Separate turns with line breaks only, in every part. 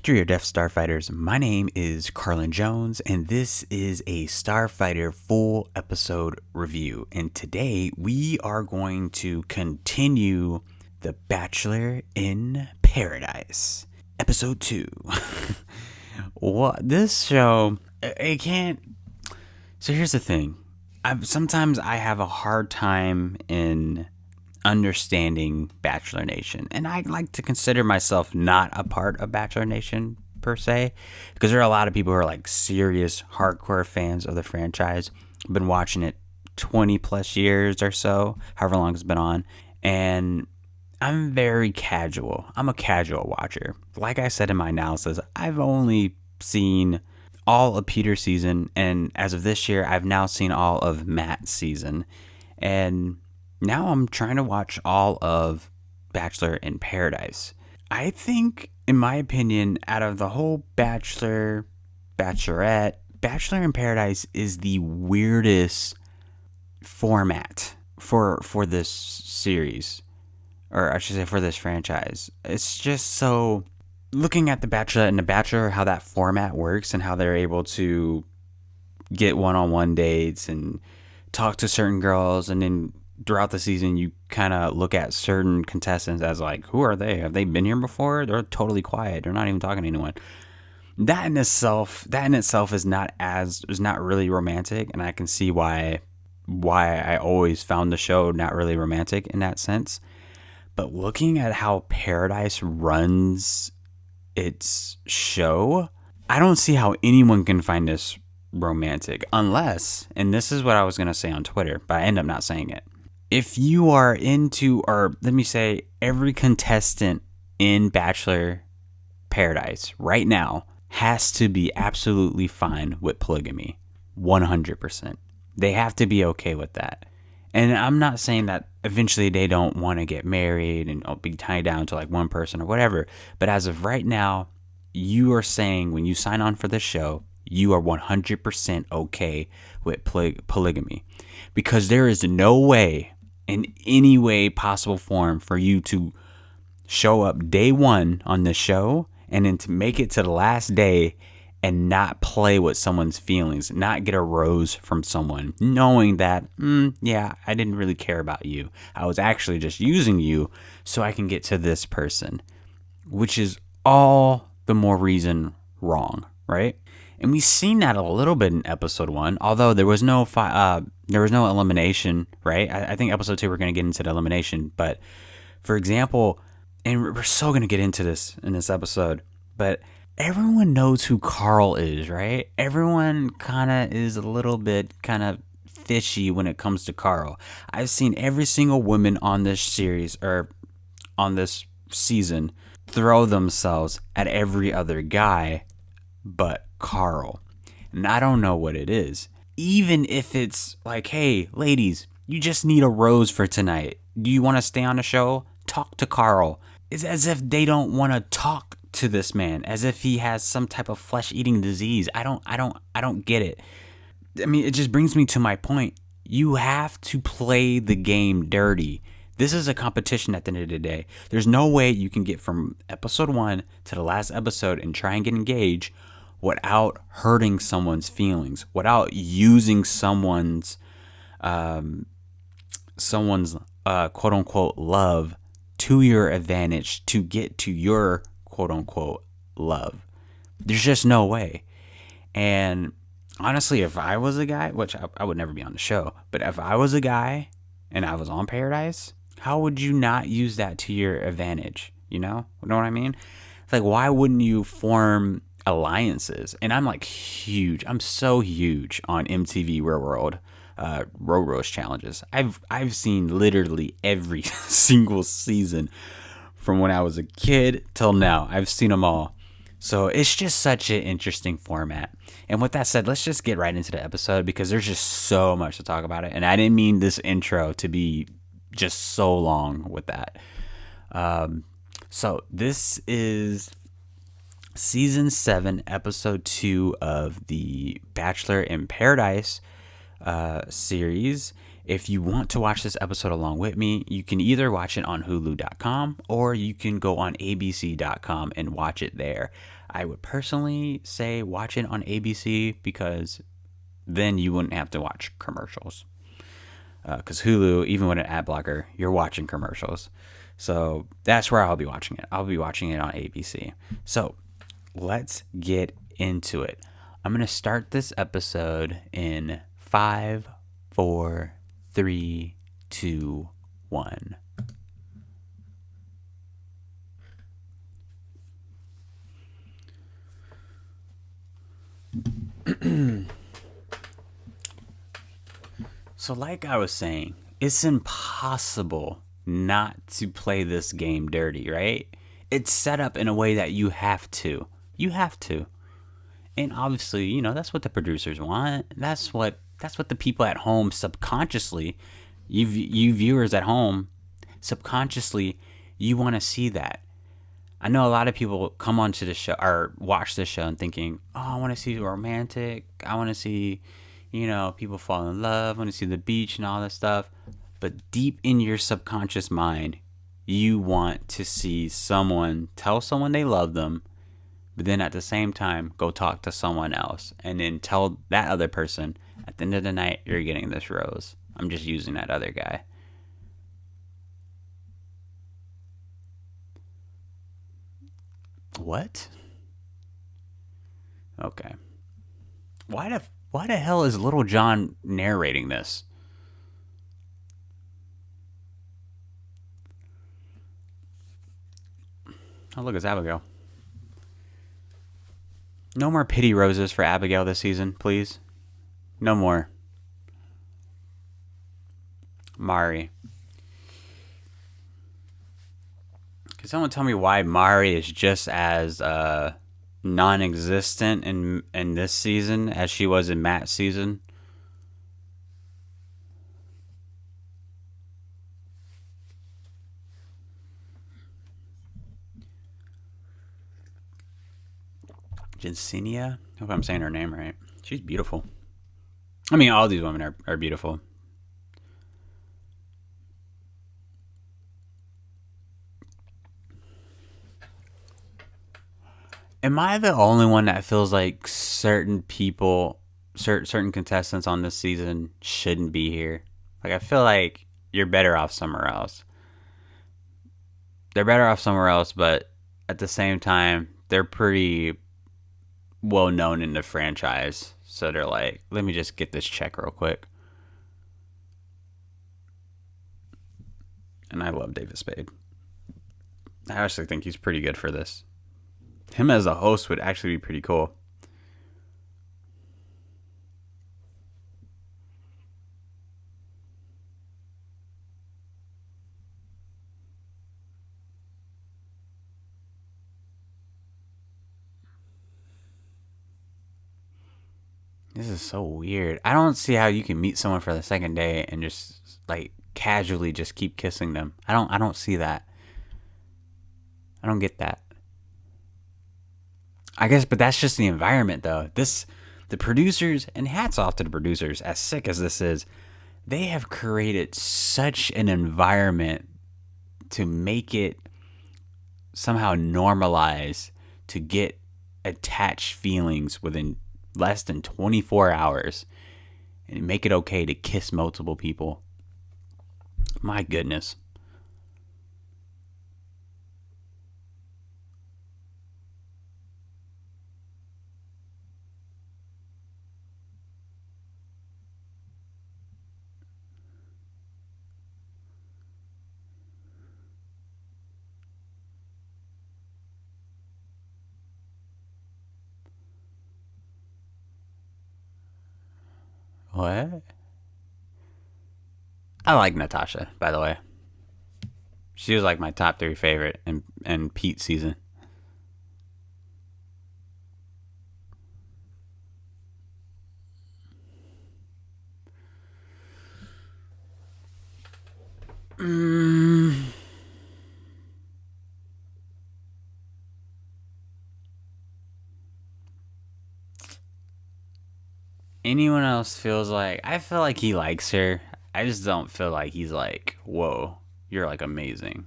Victory or Death Starfighters, my name is Carlin Jones, and this is a Starfighter full episode review. And today we are going to continue the Bachelor in Paradise, episode 2. This show, it can't. So here's the thing. Sometimes I have a hard time in understanding Bachelor Nation, and I like to consider myself not a part of Bachelor Nation per se, because there are a lot of people who are like serious hardcore fans of the franchise, been watching it 20 plus years or so, however long it's been on, and I'm very casual. I'm a casual watcher. Like I said in my analysis, I've only seen all of Peter's season, and as of this year I've now seen all of Matt's season, and now I'm trying to watch all of Bachelor in Paradise. I think, in my opinion, out of the whole Bachelor, Bachelorette, Bachelor in Paradise is the weirdest format for this series. Or I should say for this franchise. It's just so... Looking at The Bachelor and The Bachelor, how that format works and how they're able to get one-on-one dates and talk to certain girls, and then throughout the season, you kind of look at certain contestants as like, who are they? Have they been here before? They're totally quiet. They're not even talking to anyone. That in itself is not really romantic, and I can see why I always found the show not really romantic in that sense. But looking at how Paradise runs its show, I don't see how anyone can find this romantic unless, and this is what I was going to say on Twitter, but I end up not saying it. If you are into, or let me say, every contestant in Bachelor Paradise right now has to be absolutely fine with polygamy. 100%. They have to be okay with that. And I'm not saying that eventually they don't want to get married and be tied down to like one person or whatever. But as of right now, you are saying when you sign on for this show, you are 100% okay with polygamy. Because there is no way, in any way possible form, for you to show up day one on the show and then to make it to the last day and not play with someone's feelings, not get a rose from someone, knowing that, yeah, I didn't really care about you. I was actually just using you so I can get to this person, which is all the more reason wrong, right? And we've seen that a little bit in episode 1, although there was no elimination, right? I think episode 2 we're going to get into the elimination, but for example, and we're so going to get into this in this episode, but everyone knows who Carl is, right? Everyone kind of is a little bit kind of fishy when it comes to Carl. I've seen every single woman on this series or on this season throw themselves at every other guy but Carl. And I don't know what it is. Even if it's like, hey, ladies, you just need a rose for tonight. Do you want to stay on the show? Talk to Carl. It's as if they don't want to talk to this man, as if he has some type of flesh-eating disease. I don't get it. I mean, it just brings me to my point. You have to play the game dirty. This is a competition at the end of the day. There's no way you can get from episode 1 to the last episode and try and get engaged without hurting someone's feelings, without using someone's quote unquote love to your advantage to get to your quote unquote love. There's just no way. And honestly, if I was a guy, which I would never be on the show, but if I was a guy and I was on Paradise, how would you not use that to your advantage? You know what I mean? It's like, why wouldn't you form alliances? And I'm like huge. I'm so huge on MTV Real World road roast challenges. I've seen literally every single season from when I was a kid till now. I've seen them all. So it's just such an interesting format. And with that said, let's just get right into the episode because there's just so much to talk about it. And I didn't mean this intro to be just so long with that. So this is season 7, episode 2 of the Bachelor in Paradise series. If you want to watch this episode along with me, you can either watch it on hulu.com or you can go on abc.com and watch it there. I would personally say watch it on ABC because then you wouldn't have to watch commercials. Because Hulu, even with an ad blocker, you're watching commercials. So that's where I'll be watching it. I'll be watching it on ABC. So let's get into it. I'm going to start this episode in 5, 4, 3, 2, 1. So like I was saying, it's impossible not to play this game dirty, right? It's set up in a way that you have to. You have to. And obviously, that's what the producers want. That's what the people at home subconsciously, you viewers at home, subconsciously, you want to see that. I know a lot of people come onto the show or watch this show and thinking, oh, I want to see romantic. I want to see, people fall in love. I want to see the beach and all that stuff. But deep in your subconscious mind, you want to see someone tell someone they love them, but then at the same time, go talk to someone else and then tell that other person, at the end of the night, you're getting this rose. I'm just using that other guy. What? Okay. Why the hell is Little John narrating this? Oh, look, it's Abigail. No more pity roses for Abigail this season, please. No more. Mari. Can someone tell me why Mari is just as non-existent in this season as she was in Matt's season? Jensenia? I hope I'm saying her name right. She's beautiful. I mean, all these women are beautiful. Am I the only one that feels like certain people, certain contestants on this season shouldn't be here? Like, I feel like you're better off somewhere else. They're better off somewhere else, but at the same time, they're pretty well known in the franchise. So they're like, let me just get this check real quick. And I love David Spade. I actually think he's pretty good for this. Him as a host would actually be pretty cool. This is so weird. I don't see how you can meet someone for the second day and just like casually just keep kissing them. I don't see that. I don't get that. I guess, but that's just the environment though. The producers, and hats off to the producers, as sick as this is, they have created such an environment to make it somehow normalize to get attached feelings within less than 24 hours and make it okay to kiss multiple people. My goodness. What? I like Natasha, by the way. She was like my top 3 favorite in Pete's season. Anyone else feels like, I feel like he likes her. I just don't feel like he's like, whoa, you're like amazing.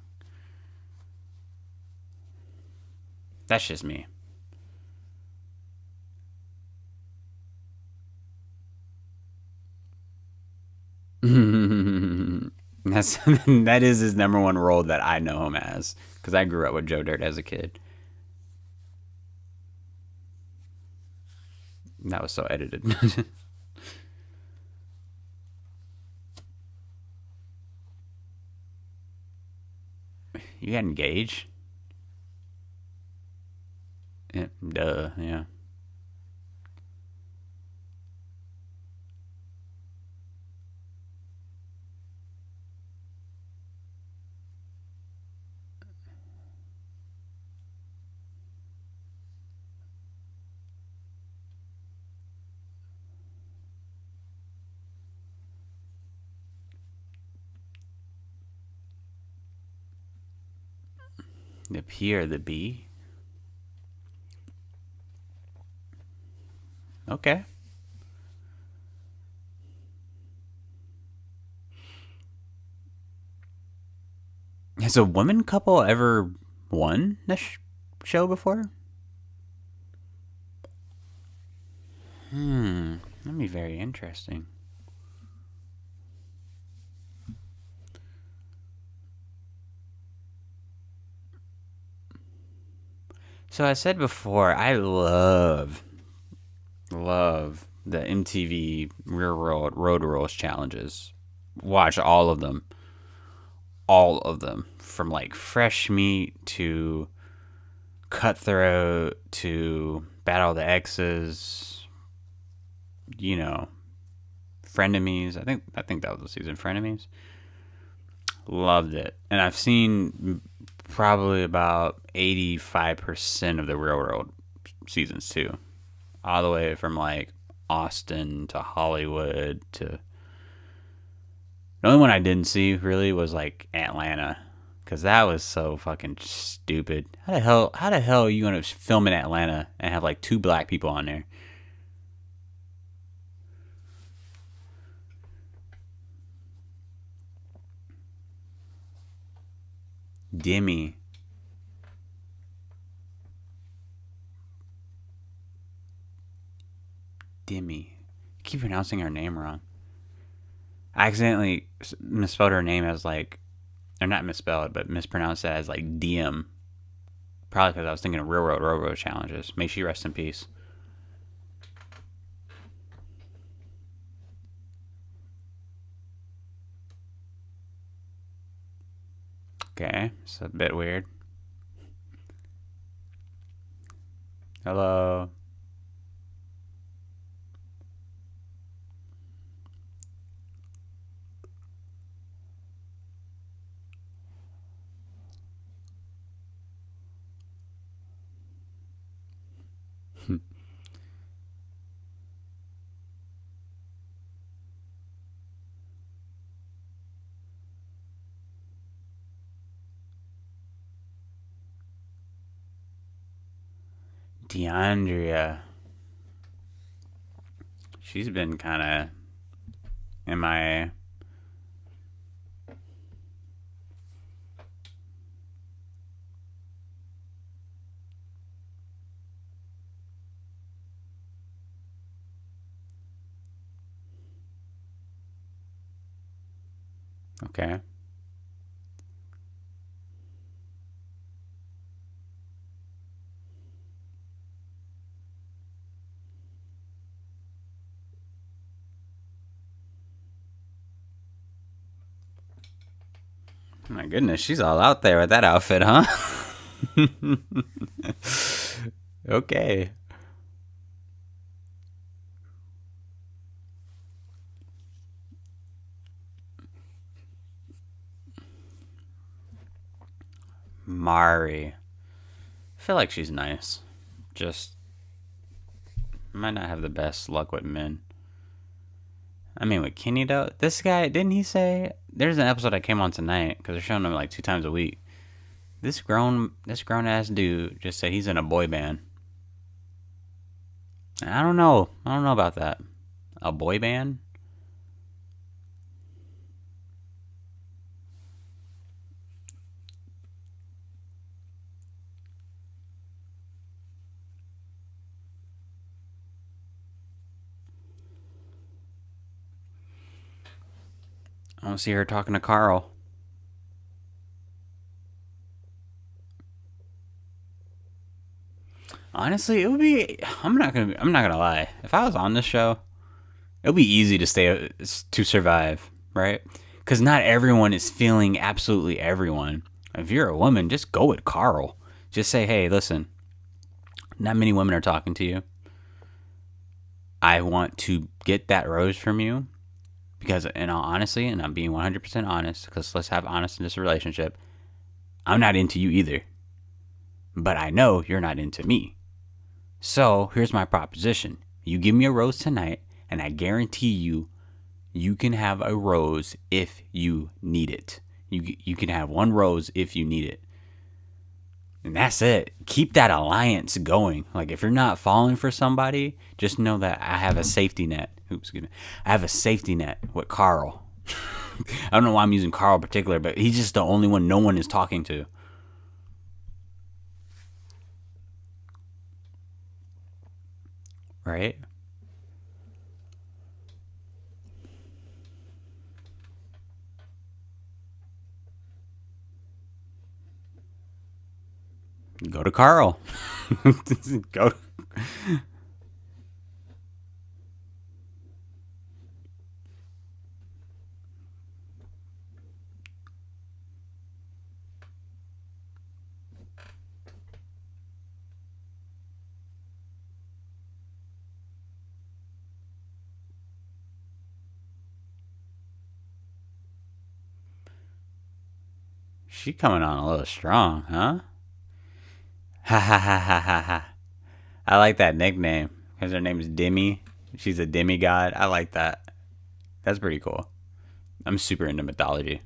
That's just me. That's that is his number one role that I know him as because I grew up with Joe Dirt as a kid. That was so edited. You got engaged? Yeah, duh, yeah. The P or the B? Okay. Has a woman couple ever won this show before? That'd be very interesting. So I said before, I love the MTV Real World Road Rules challenges. Watch all of them, from like fresh meat to cutthroat to battle of the exes. You know, frenemies. I think that was the season. Frenemies. Loved it, and I've seen probably about 85% of the Real World seasons too, all the way from like Austin to Hollywood to. The only one I didn't see really was like Atlanta, because that was so fucking stupid. How the hell are you gonna film in Atlanta and have like two black people on there? Demi, Demi, I keep pronouncing her name wrong. I accidentally misspelled her name as like, or not misspelled, but mispronounced it as like DM. Probably because I was thinking of Real World Robo challenges. May she rest in peace. Okay, it's a bit weird. Hello. DeAndrea. She's been kind of MIA. Okay. My goodness, she's all out there with that outfit, huh? Okay. Mari. I feel like she's nice. Just might not have the best luck with men. I mean, with Kenny though, this guy didn't he say? There's an episode that came on tonight because they're showing him like 2 times a week. This grown ass dude just said he's in a boy band. I don't know. I don't know about that. A boy band? I don't see her talking to Carl. Honestly, it would be. I'm not gonna lie. If I was on this show, it would be easy to survive, right? Because not everyone is feeling absolutely everyone. If you're a woman, just go with Carl. Just say, hey, listen, not many women are talking to you. I want to get that rose from you because, in all honesty, and I'm being 100% honest, because let's have honest in this relationship, I'm not into you either. But I know you're not into me. So here's my proposition. You give me a rose tonight, and I guarantee you, you can have a rose if you need it. You can have one rose if you need it. And that's it. Keep that alliance going. Like, if you're not falling for somebody, just know that I have a safety net. Oops, excuse me. I have a safety net with Carl. I don't know why I'm using Carl in particular, but he's just the only one no one is talking to. Right? Go to Carl. Go. She coming on a little strong, huh? Ha ha ha ha ha ha. I like that nickname because her name is Demi. She's a demigod. I like that. That's pretty cool. I'm super into mythology.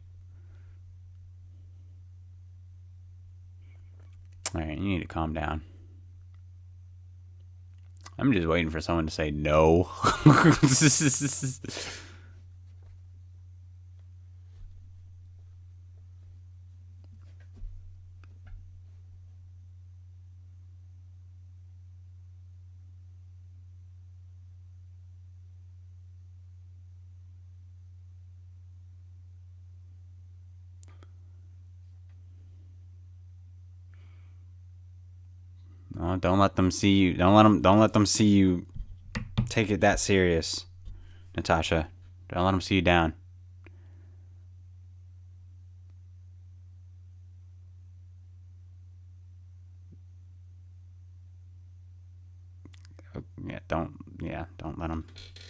All right, you need to calm down. I'm just waiting for someone to say no. Oh, don't let them see you. Don't let them see you take it that serious, Natasha. Don't let them see you down. Don't let them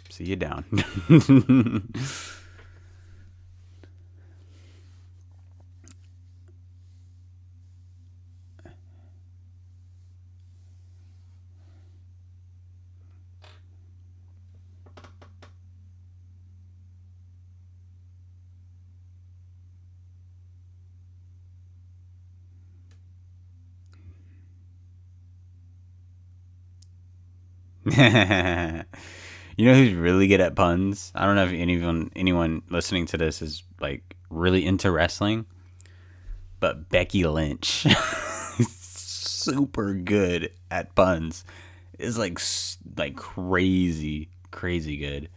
see you down. You know who's really good at puns? I don't know if anyone listening to this is like really into wrestling, but Becky Lynch, super good at puns. Is like crazy good.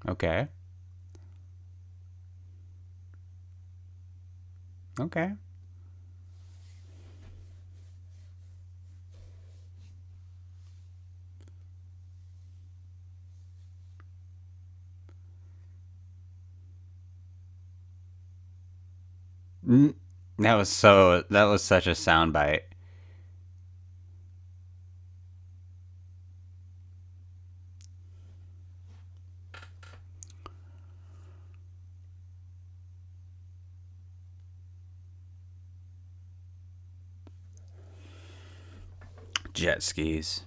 Okay. Okay. Mm, that was such a soundbite. Jet skis.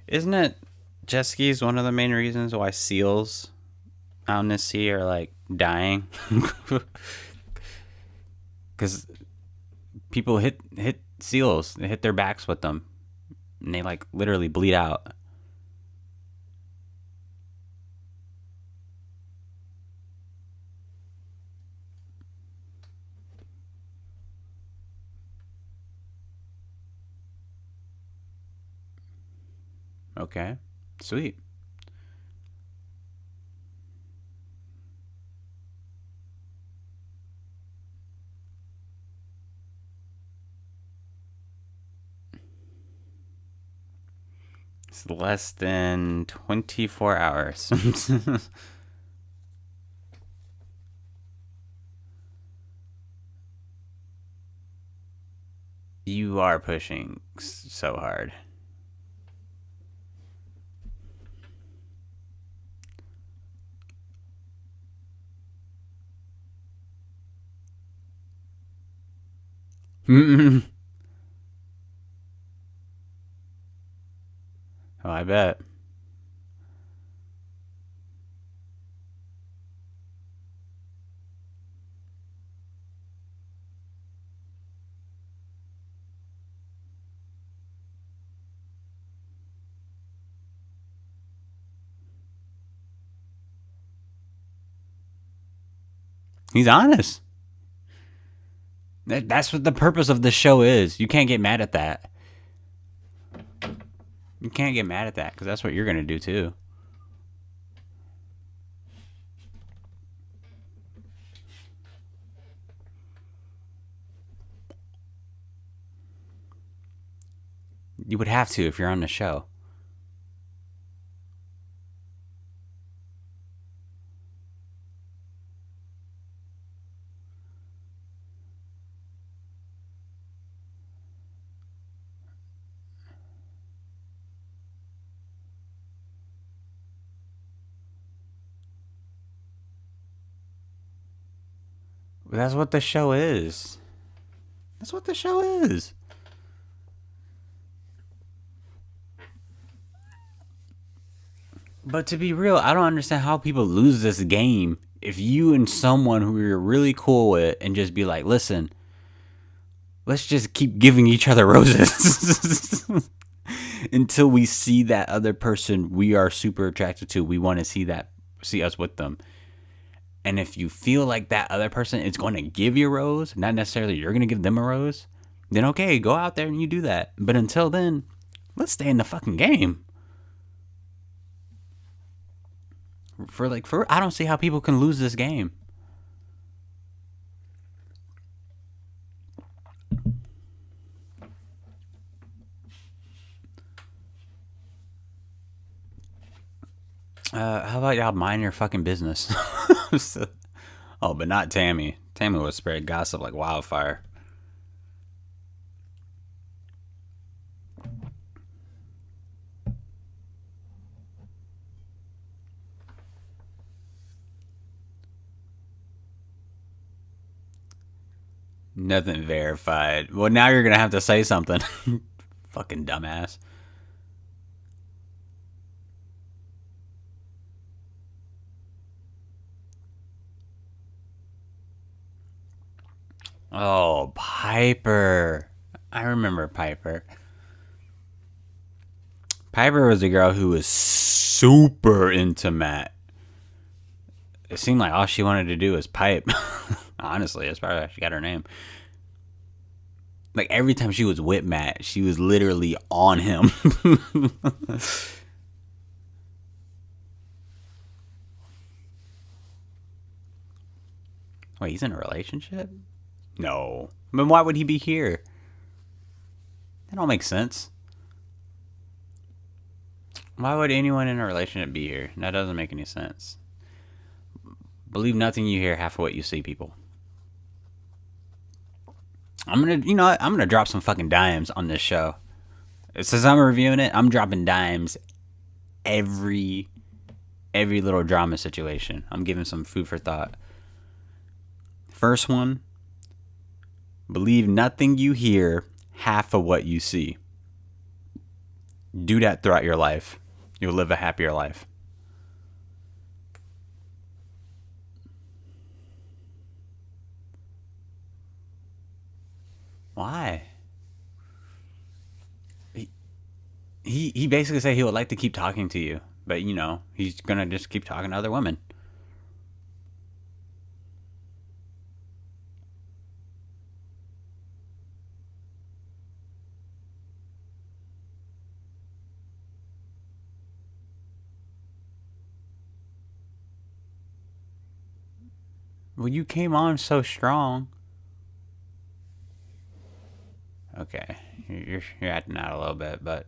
Isn't it jet skis one of the main reasons why seals out in the sea are like dying? Because people hit seals, they hit their backs with them, and they like literally bleed out. Okay, sweet. It's less than 24 hours. You are pushing so hard. Oh, I bet. He's honest. That's what the purpose of the show is. You can't get mad at that. You can't get mad at that because that's what you're going to do too. You would have to if you're on the show. That's what the show is. That's what the show is. But to be real, I don't understand how people lose this game if you and someone who you're really cool with and just be like, listen, let's just keep giving each other roses until we see that other person we are super attracted to. We want to see us with them. And if you feel like that other person is going to give you a rose, not necessarily you're going to give them a rose, then okay, go out there and you do that. But until then, let's stay in the fucking game. I don't see how people can lose this game. How about y'all mind your fucking business? Oh, but not Tammy. Tammy would spread gossip like wildfire. Nothing verified. Well, now you're gonna have to say something. Fucking dumbass. Oh, Piper. I remember Piper. Piper was a girl who was super into Matt. It seemed like all she wanted to do was pipe. Honestly, that's probably how she got her name. Like every time she was with Matt, she was literally on him. Wait, he's in a relationship? No. I mean, why would he be here? That don't make sense. Why would anyone in a relationship be here? That doesn't make any sense. Believe nothing you hear, half of what you see, people. I'm gonna drop some fucking dimes on this show. Since I'm reviewing it, I'm dropping dimes every little drama situation. I'm giving some food for thought. First one, believe nothing you hear, half of what you see. Do that throughout your life. You'll live a happier life. Why? he basically said he would like to keep talking to you, but he's gonna just keep talking to other women. Well, you came on so strong. Okay, you're acting out a little bit, but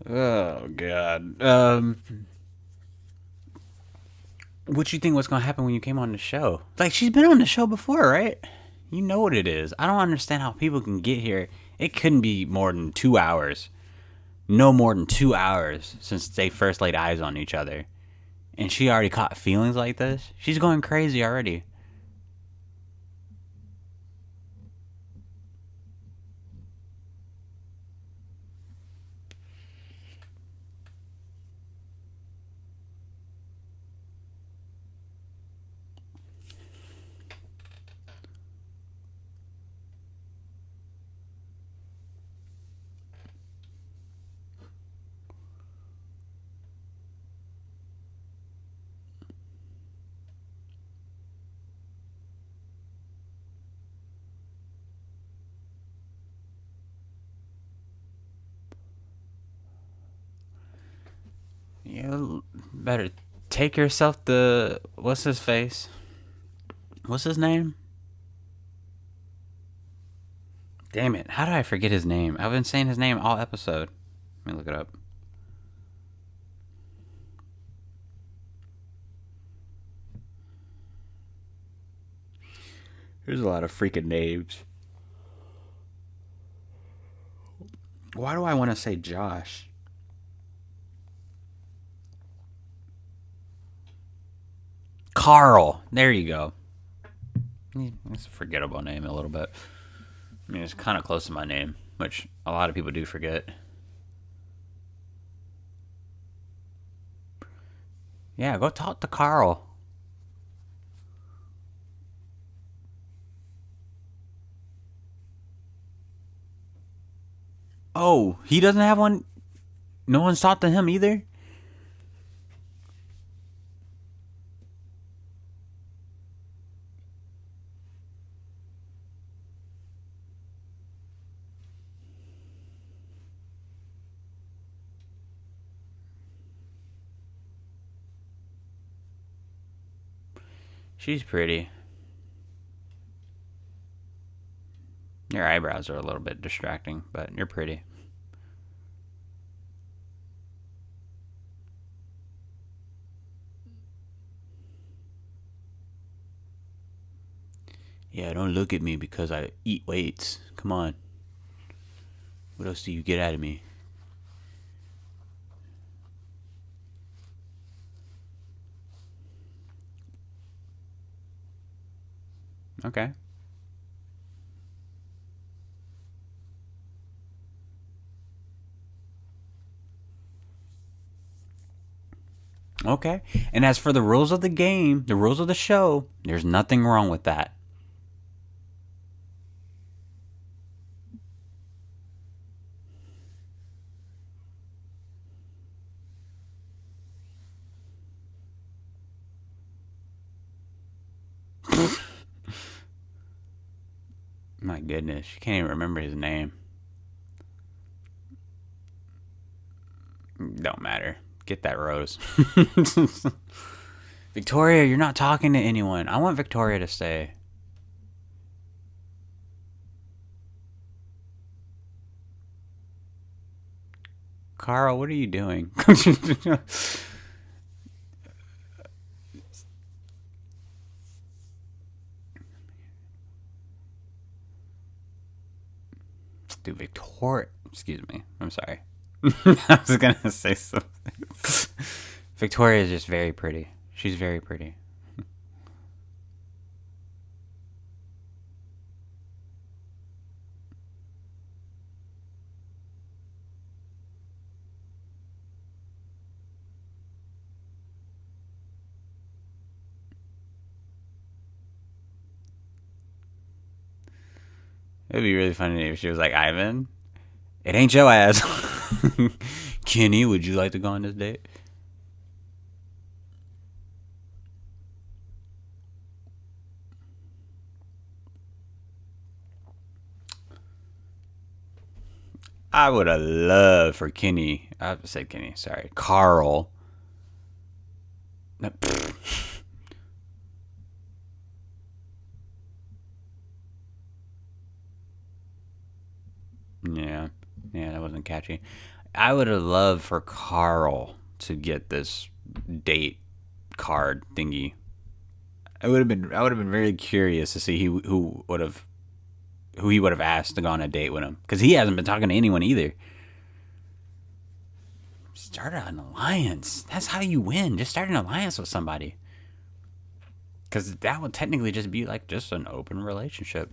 oh god. What you think was gonna happen when you came on the show? Like, she's been on the show before, right? You know what it is. I don't understand how people can get here. It couldn't be more than 2 hours. No more than 2 hours since they first laid eyes on each other. And she already caught feelings like this? She's going crazy already. You better take yourself to... What's his face? What's his name? Damn it. How did I forget his name? I've been saying his name all episode. Let me look it up. There's a lot of freaking names. Why do I want to say Josh? Carl. There you go. It's a forgettable name a little bit. I mean, it's kind of close to my name, which a lot of people do forget. Yeah, go talk to Carl. Oh, he doesn't have one? No one's talked to him either? She's pretty. Your eyebrows are a little bit distracting, but you're pretty. Yeah, don't look at me because I eat weights. Come on. What else do you get out of me? Okay. Okay. And as for the rules of the game, the rules of the show, there's nothing wrong with that. My goodness, you can't even remember his name. Don't matter. Get that rose. Victoria, you're not talking to anyone. I want Victoria to stay. Carl, what are you doing? Dude, Victoria. Excuse me. I'm sorry. I was going to say something. Victoria is just very pretty. She's very pretty. It'd be really funny if she was like, Ivan, it ain't your ass. Kenny, would you like to go on this date? I would have loved for Kenny. I said Kenny, sorry. Carl. Yeah. Yeah, that wasn't catchy. I would have loved for Carl to get this date card thingy. I would have been very curious to see who he would have asked to go on a date with him, because he hasn't been talking to anyone either. Start an alliance. That's how you win. Just start an alliance with somebody, because that would technically just be like just an open relationship.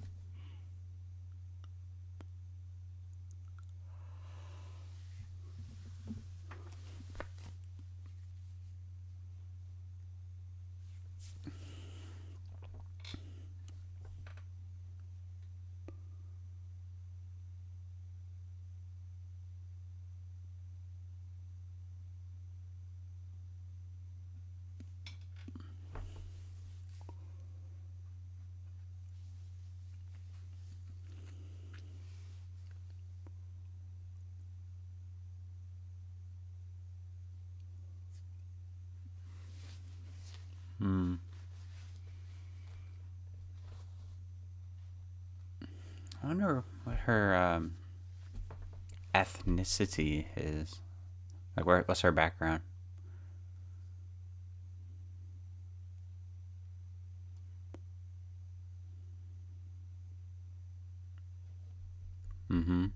Hmm. I wonder what her ethnicity is. Like, what's her background? Mm-hmm.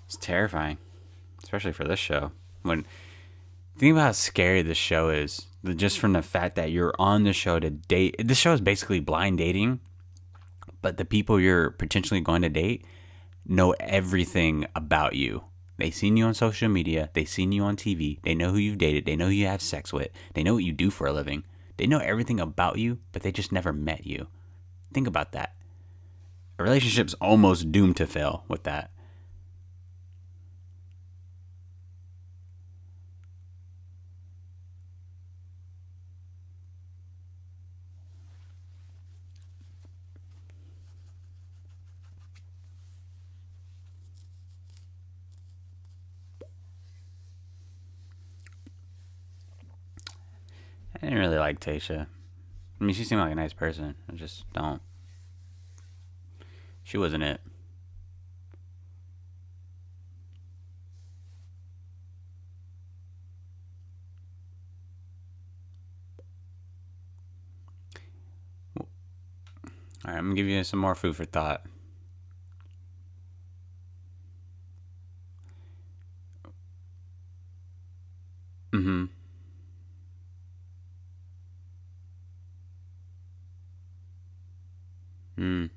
It's terrifying, especially for this show. When think about how scary this show is, just from the fact that you're on the show to date. This show is basically blind dating, but the people you're potentially going to date know everything about you. They seen you on social media. They seen you on TV. They know who you've dated. They know who you have sex with. They know what you do for a living. They know everything about you, but they just never met you. Think about that. A relationship's almost doomed to fail with that. I didn't really like Tasha. I mean, she seemed like a nice person. I just don't. She wasn't it. All right, I'm gonna give you some more food for thought. Mm-hmm. Mm.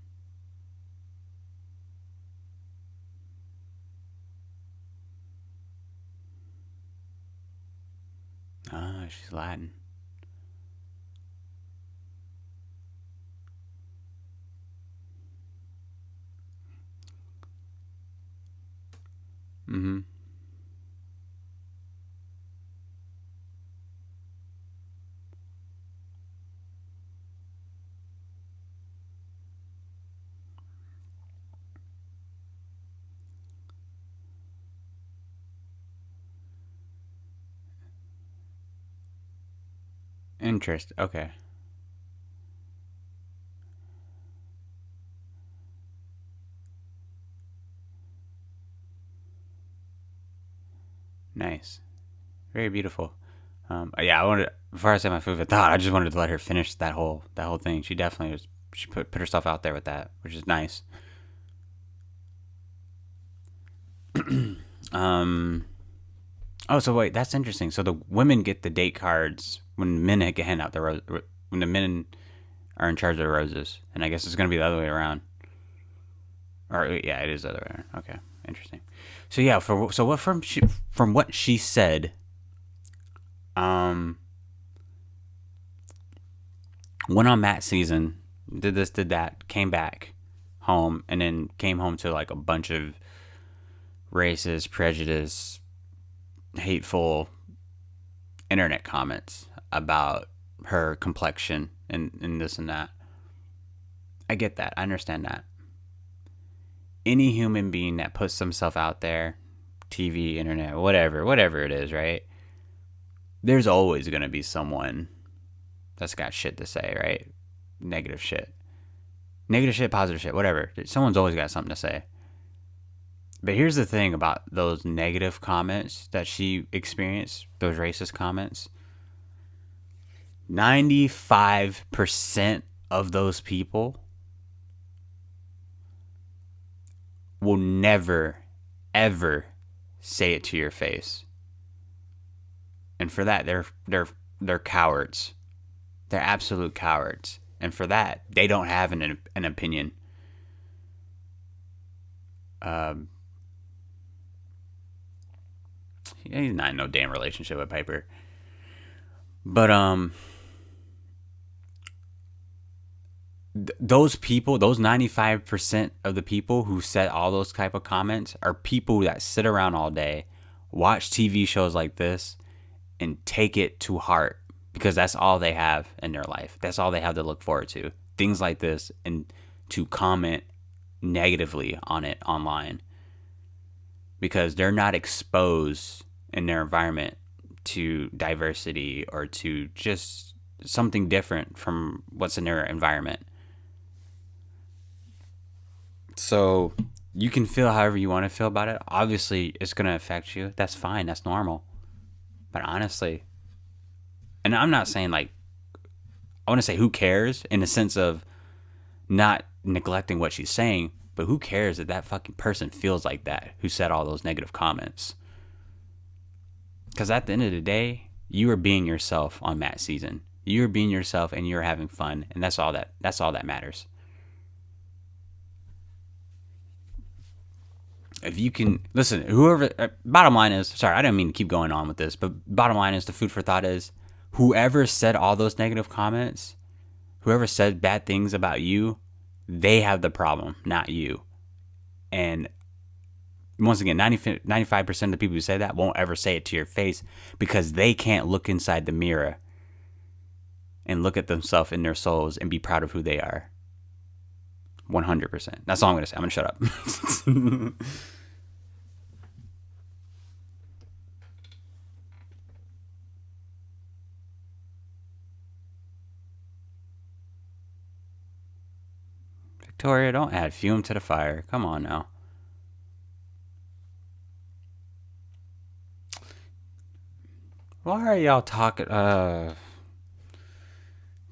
Ah, she's Latin. Mm-hmm. Interest. Okay. Nice. Very beautiful. Yeah, I wanted before I said my food for thought, I just wanted to let her finish that whole thing. She definitely was. She put herself out there with that, which is nice. Um. Oh, so wait, that's interesting. So the women get the date cards when the men get hand out the when the men are in charge of the roses, and I guess it's gonna be the other way around. Or yeah, it is the other way around. Okay, interesting. So yeah, so what from what she said, um, Went on Matt's season, did this, did that, came back home, and then came home to like a bunch of racist, prejudice, hateful internet comments about her complexion and this and that. I get that. I understand that. Any human being that puts themselves out there, TV, internet, whatever it is, right? There's always going to be someone that's got shit to say, right? Negative shit. Negative shit, positive shit, whatever. Someone's always got something to say. But here's the thing about those negative comments that she experienced, those racist comments. 95% of those people will never, ever say it to your face. And for that, they're cowards. They're absolute cowards. And for that, they don't have an opinion. He's not in no damn relationship with Piper. But those people, those 95% of the people who said all those type of comments are people that sit around all day, watch TV shows like this, and take it to heart because that's all they have in their life. That's all they have to look forward to. Things like this, and to comment negatively on it online because they're not exposed in their environment to diversity or to just something different from what's in their environment. So you can feel however you want to feel about it. Obviously, it's going to affect you. That's fine. That's normal. But honestly, and I'm not saying like, I want to say who cares in the sense of not neglecting what she's saying, but who cares that that fucking person feels like that, who said all those negative comments? Because at the end of the day, you are being yourself on Matt's season. You're being yourself and you're having fun, and that's all that matters. If you can listen, whoever, bottom line is, sorry, I didn't mean to keep going on with this, but bottom line is, the food for thought is, whoever said all those negative comments, whoever said bad things about you, they have the problem, not you. And once again, 95% of the people who say that won't ever say it to your face because they can't look inside the mirror and look at themselves in their souls and be proud of who they are. 100%. That's all I'm going to say. I'm going to shut up. Victoria, don't add fuel to the fire. Come on now. Why are y'all talking?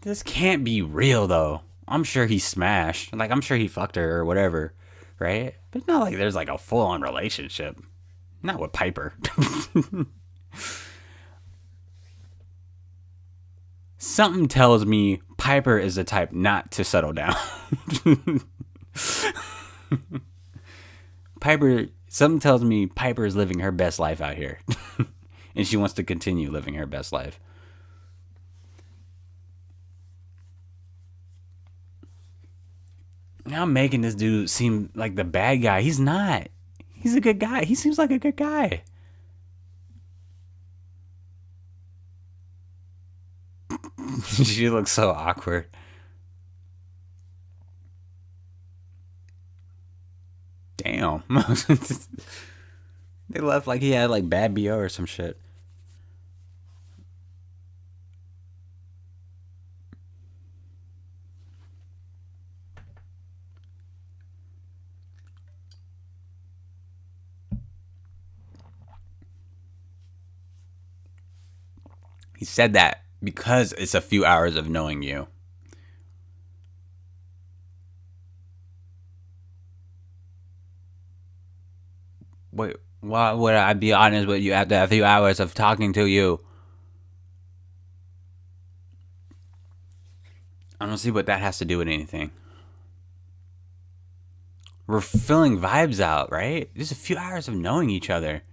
This can't be real though. I'm sure he smashed. Like, I'm sure he fucked her or whatever, right? But it's not like there's like a full-on relationship. Not with Piper. Something tells me Piper is the type not to settle down. Something tells me Piper is living her best life out here. And she wants to continue living her best life. Now I'm making this dude seem like the bad guy. He's not. He's a good guy. He seems like a good guy. She looks so awkward. Damn. They left like he had like bad BO or some shit. He said that because it's a few hours of knowing you. Wait, why would I be honest with you after a few hours of talking to you? I don't see what that has to do with anything. We're filling vibes out, right? Just a few hours of knowing each other.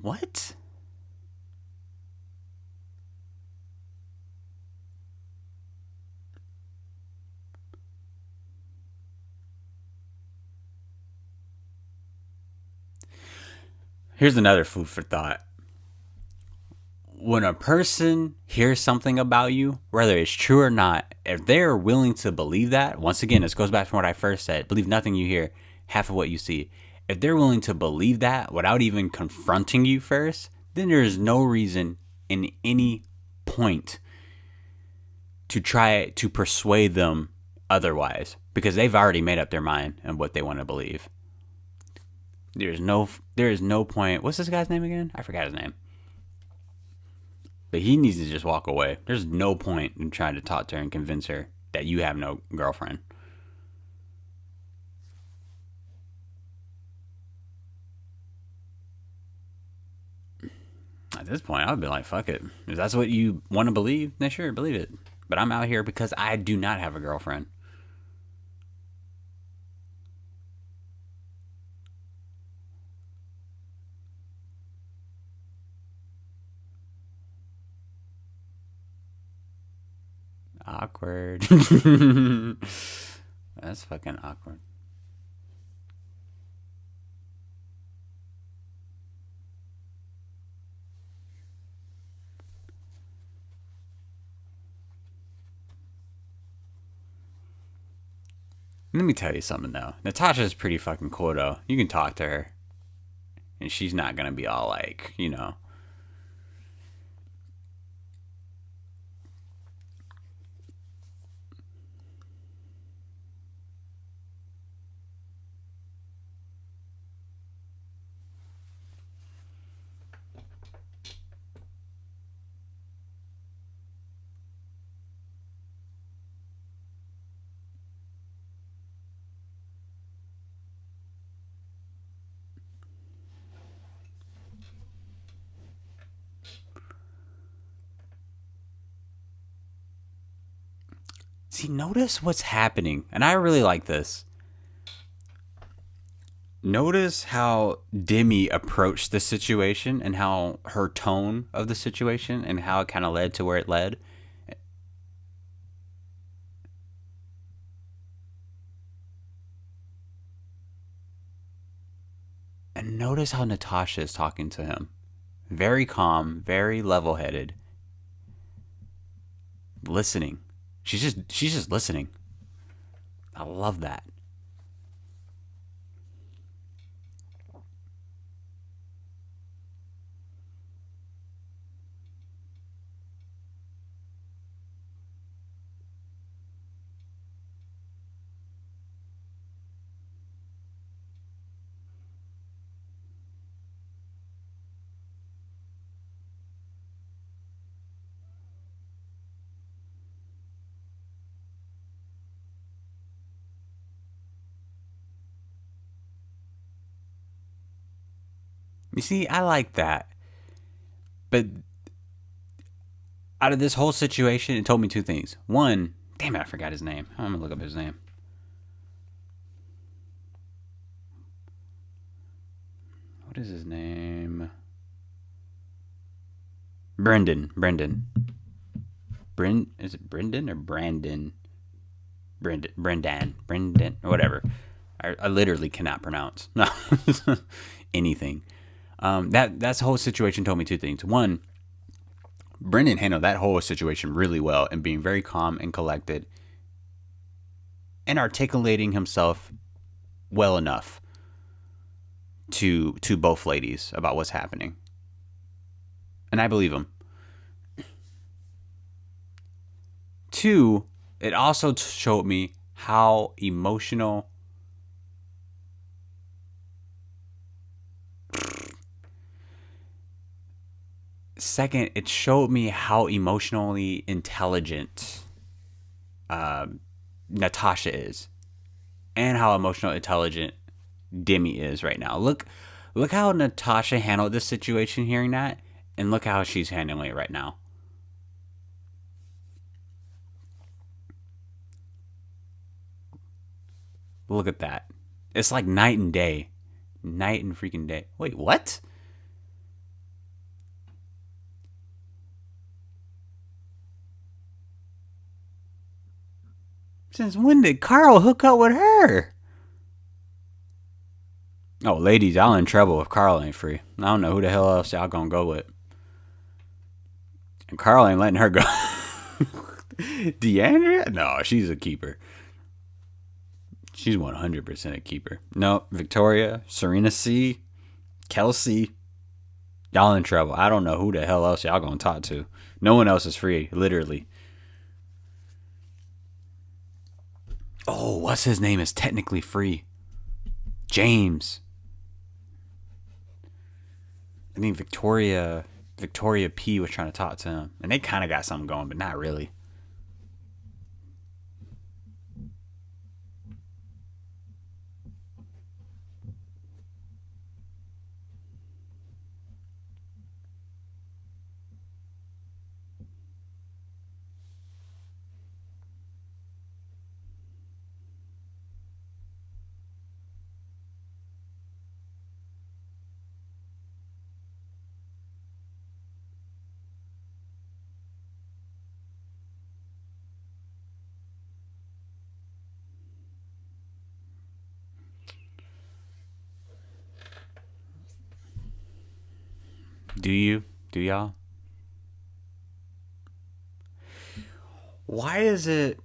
What? Here's another food for thought. When a person hears something about you, whether it's true or not, if they're willing to believe that, once again, this goes back to what I first said, believe nothing you hear, half of what you see. If they're willing to believe that without even confronting you first, then there is no reason in any point to try to persuade them otherwise, because they've already made up their mind on what they want to believe. There is no point. What's this guy's name again? I forgot his name. But he needs to just walk away. There's no point in trying to talk to her and convince her that you have no girlfriend. At this point, I would be like, fuck it. If that's what you want to believe, then sure, believe it. But I'm out here because I do not have a girlfriend. Awkward. That's fucking awkward. Let me tell you something though. Natasha's pretty fucking cool though. You can talk to her, and she's not gonna be all like, you know. See, notice what's happening, and I really like this. Notice how Demi approached the situation and how her tone of the situation and how it kind of led to where it led. And notice how Natasha is talking to him. Very calm, very level-headed. Listening. She's just listening. I love that. You see, I like that. But out of this whole situation, it told me two things. One, damn it, I forgot his name. I'm gonna look up his name. What is his name? Brendan. Is it Brendan or Brandon? Brendan, or whatever. I literally cannot pronounce no anything. That whole situation told me two things. One, Brendan handled that whole situation really well and being very calm and collected and articulating himself well enough to both ladies about what's happening. And I believe him. Two, it also showed me how emotional second, it showed me how emotionally intelligent Natasha is, and how emotional intelligent Demi is right now. Look how Natasha handled this situation, hearing that, and look how she's handling it right now. Look at that. It's like night and day, night and freaking day. Wait, what? Since when did Carl hook up with her? Oh, ladies, y'all in trouble if Carl ain't free. I don't know who the hell else y'all gonna go with. And Carl ain't letting her go. Deandra? No, she's a keeper. She's 100% a keeper. No, Victoria, Serena C, Kelsey, y'all in trouble. I don't know who the hell else y'all gonna talk to. No one else is free, literally. Oh, what's his name is technically free? James. I think Victoria P was trying to talk to him. And they kind of got something going, but not really. Do you? Do y'all? Why is it...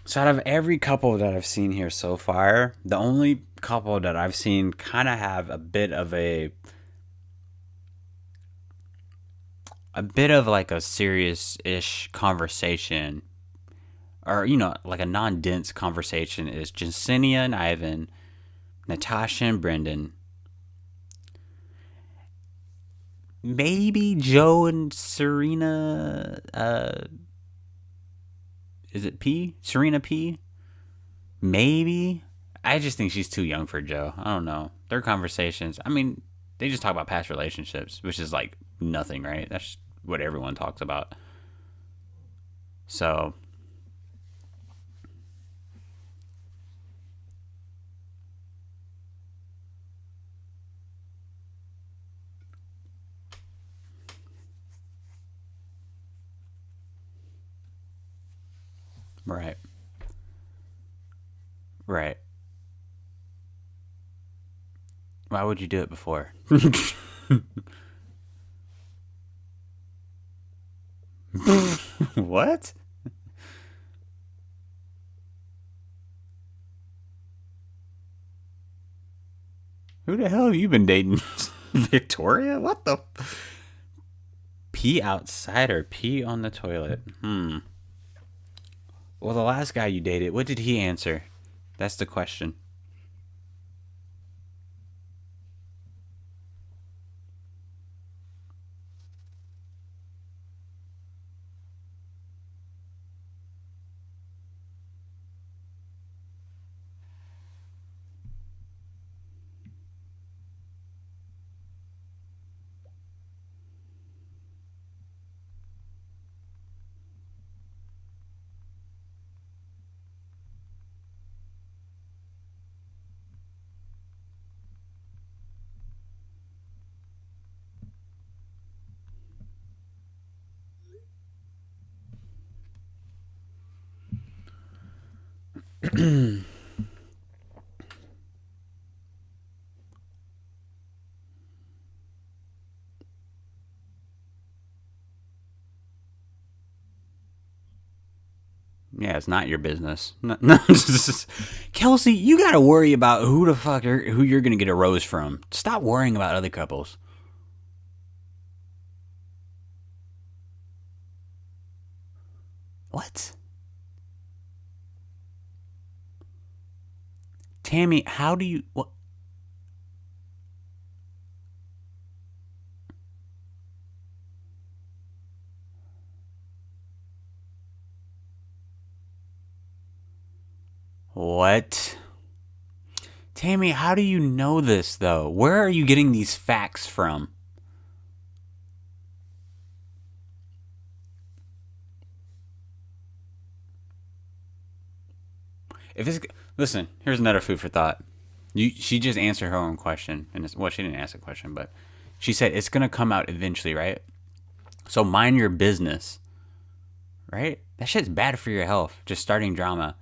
So out of every couple that I've seen here so far, the only couple that I've seen kind of have a bit of like a serious-ish conversation, or, you know, like a non-dense conversation, is Jensenia and Ivan, Natasha and Brendan, maybe Joe and Serena, is it P? Serena P? Maybe. I just think she's too young for Joe. I don't know. Their conversations, I mean, they just talk about past relationships, which is like nothing, right? That's what everyone talks about. So, right. Right. Why would you do it before? What? Who the hell have you been dating? Victoria? What the? Pee outside or pee on the toilet? Well, the last guy you dated, what did he answer? That's the question. Yeah, it's not your business. No, no, Kelsey, you gotta worry about who you're gonna get a rose from. Stop worrying about other couples. What? Tammy, how do you... What? Tammy, how do you know this, though? Where are you getting these facts from? If it's... Listen, here's another food for thought. She just answered her own question. Well, she didn't ask a question, but she said it's going to come out eventually, right? So mind your business, right? That shit's bad for your health. Just starting drama.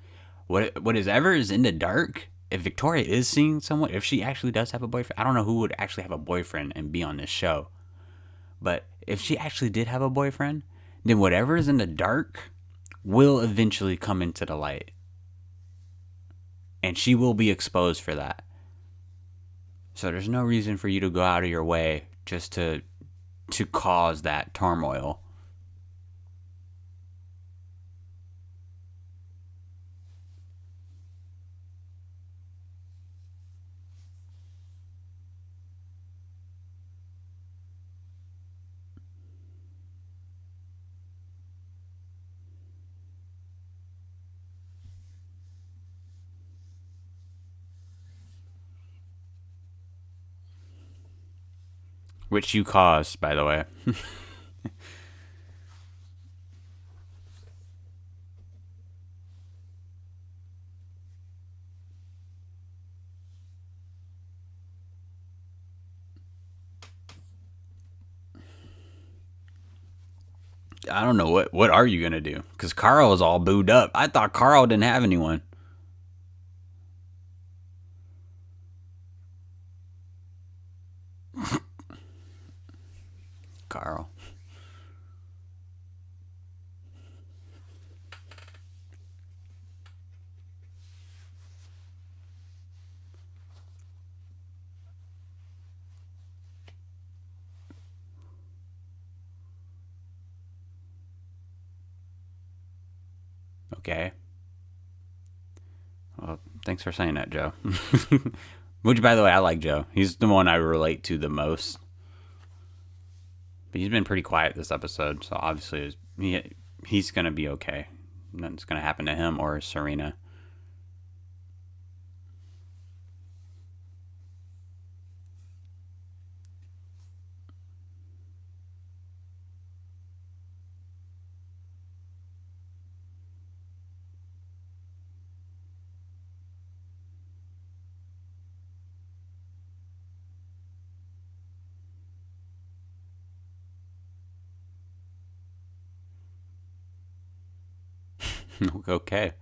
What is ever is in the dark. If Victoria is seeing someone, if she actually does have a boyfriend, I don't know who would actually have a boyfriend and be on this show. But if she actually did have a boyfriend, then whatever is in the dark will eventually come into the light. And she will be exposed for that. So there's no reason for you to go out of your way just to cause that turmoil. Which you caused, by the way. I don't know what are you gonna do? Because Carl is all booed up. I thought Carl didn't have anyone. Carl. Okay. Well, thanks for saying that, Joe. Which, by the way, I like Joe. He's the one I relate to the most. But he's been pretty quiet this episode, so obviously he's going to be okay. Nothing's going to happen to him or Serena. Okay.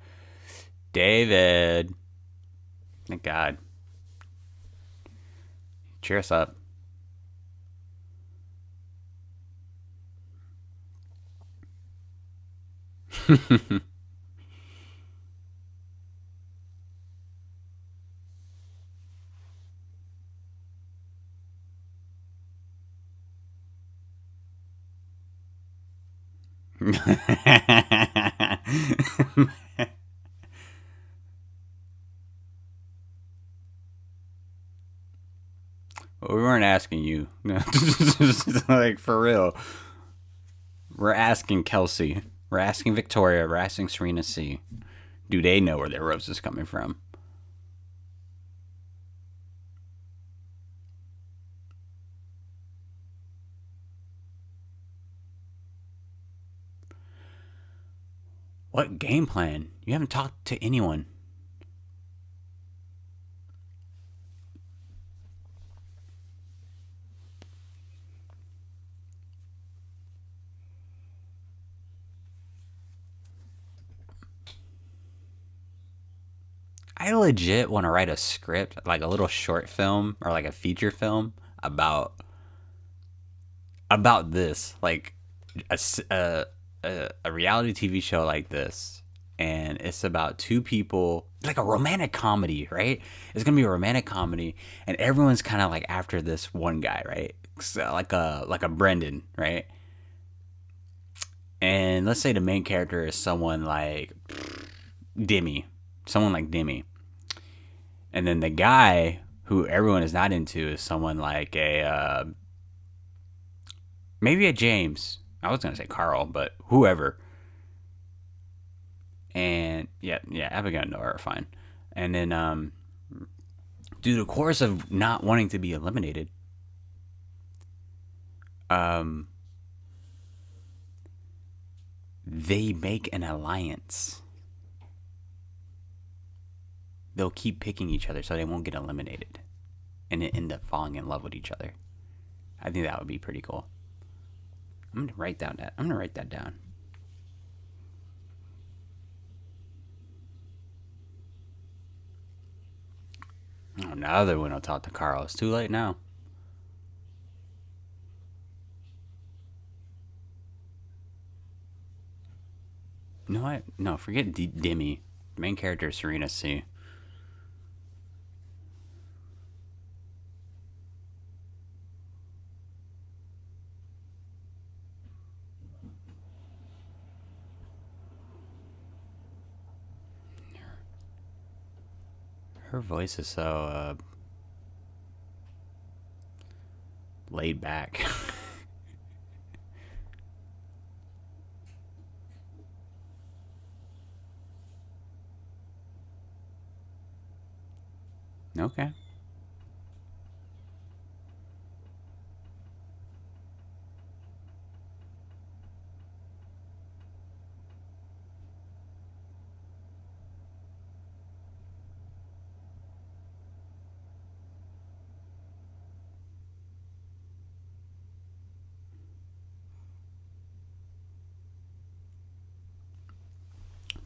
David. Thank God. Cheer us up. We weren't asking you. Like, for real. We're asking Kelsey. We're asking Victoria. We're asking Serena C. Do they know where their rose is coming from? What game plan? You haven't talked to anyone. I legit want to write a script, like a little short film or like a feature film about this, like a reality TV show like this, and it's about two people, like a romantic comedy, right? It's gonna be a romantic comedy, and everyone's kind of like after this one guy, right? So like a Brendan, right? And let's say the main character is someone like Demi, someone like Demi, and then the guy who everyone is not into is someone like a maybe a James. I was gonna say Carl, but whoever. And yeah, Abigail and Noah are fine. And then through the course of not wanting to be eliminated, um, they make an alliance. They'll keep picking each other so they won't get eliminated, and then end up falling in love with each other. I think that would be pretty cool. I'm gonna write that down. now they want to talk to Carl. It's too late now. You know what? No, forget Demi. Main character is Serena C. Her voice is so laid back. Okay.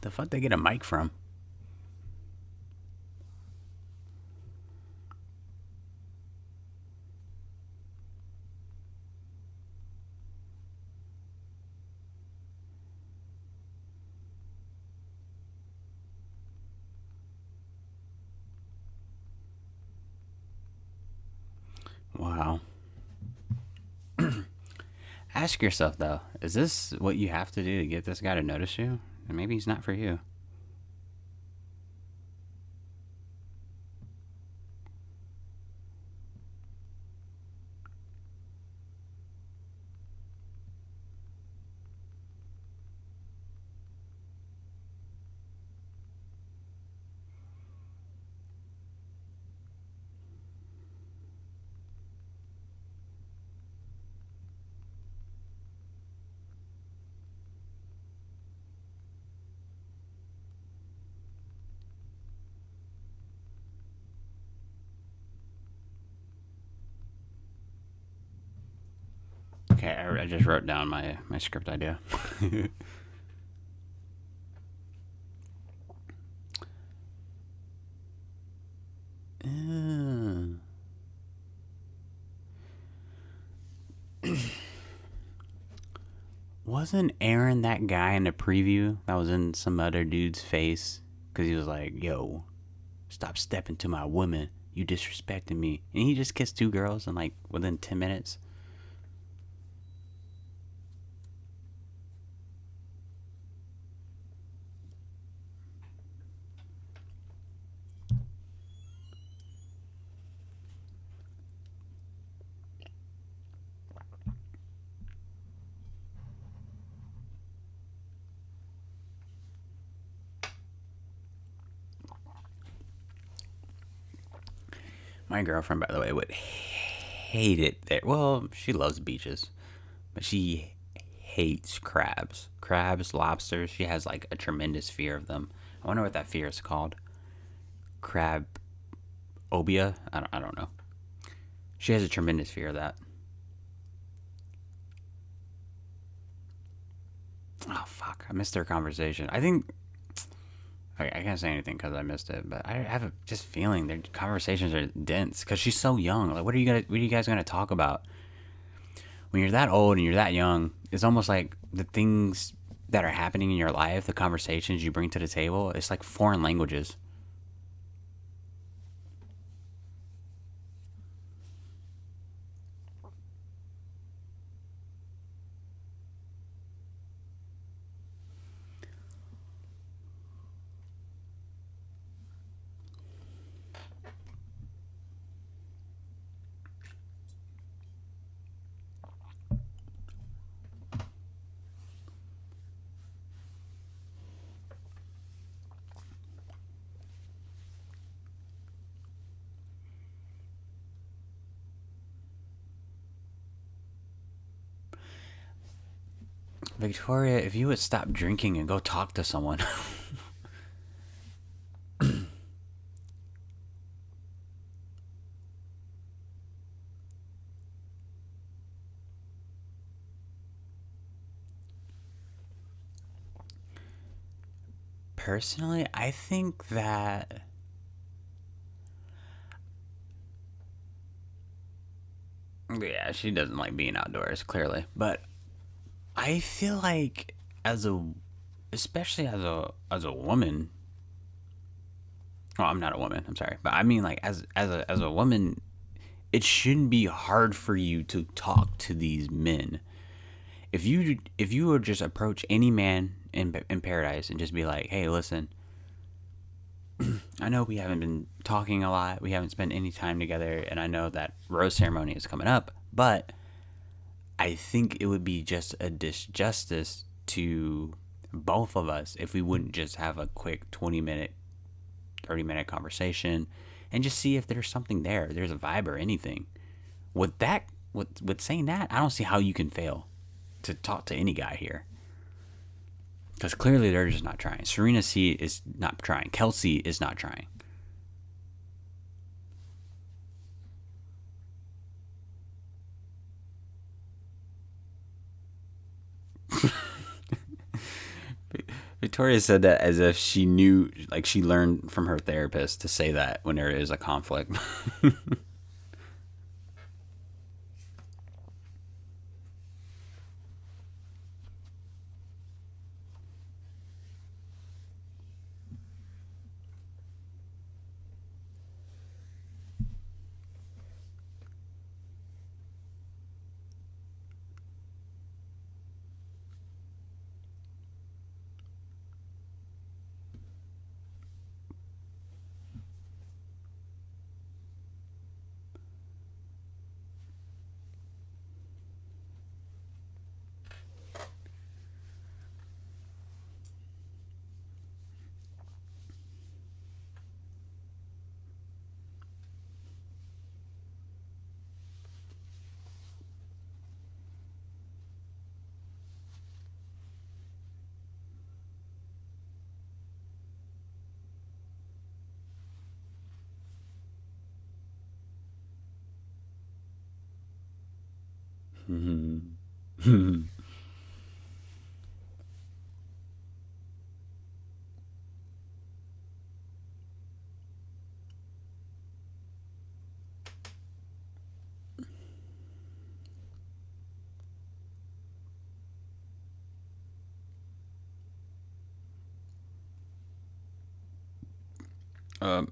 The fuck they get a mic from? Wow. Ask yourself though, is this what you have to do to get this guy to notice you? And maybe he's not for you. Okay, I just wrote down my script idea. Uh, Wasn't Aaron that guy in the preview that was in some other dude's face? Because he was like, yo, stop stepping to my woman. You disrespecting me. And he just kissed two girls in like within 10 minutes. My girlfriend, by the way, would hate it there. Well, she loves beaches, but she hates crabs. Crabs, lobsters. She has like a tremendous fear of them. I wonder what that fear is called. Crab obia? I don't know. She has a tremendous fear of that. Oh, fuck. I missed their conversation. I think. I can't say anything because I missed it, but I have a just feeling their conversations are dense because she's so young. Like, what are you guys gonna talk about? When you're that old and you're that young, it's almost like the things that are happening in your life, the conversations you bring to the table, it's like foreign languages. Victoria, if you would stop drinking and go talk to someone. Personally, I think that Yeah, she doesn't like being outdoors, clearly. But I feel like as a, especially as a woman. Well, I'm not a woman. I'm sorry, but I mean like as a woman, it shouldn't be hard for you to talk to these men. If you would just approach any man in paradise and just be like, hey, listen, I know we haven't been talking a lot. We haven't spent any time together, and I know that rose ceremony is coming up, but I think it would be just a disjustice to both of us if we wouldn't just have a quick 20-minute, 30-minute conversation and just see if there's something there. There's a vibe or anything. With that, with saying that, I don't see how you can fail to talk to any guy here. Because clearly they're just not trying. Serena C is not trying. Kelsey is not trying. Victoria said that as if she knew, like she learned from her therapist to say that when there is a conflict.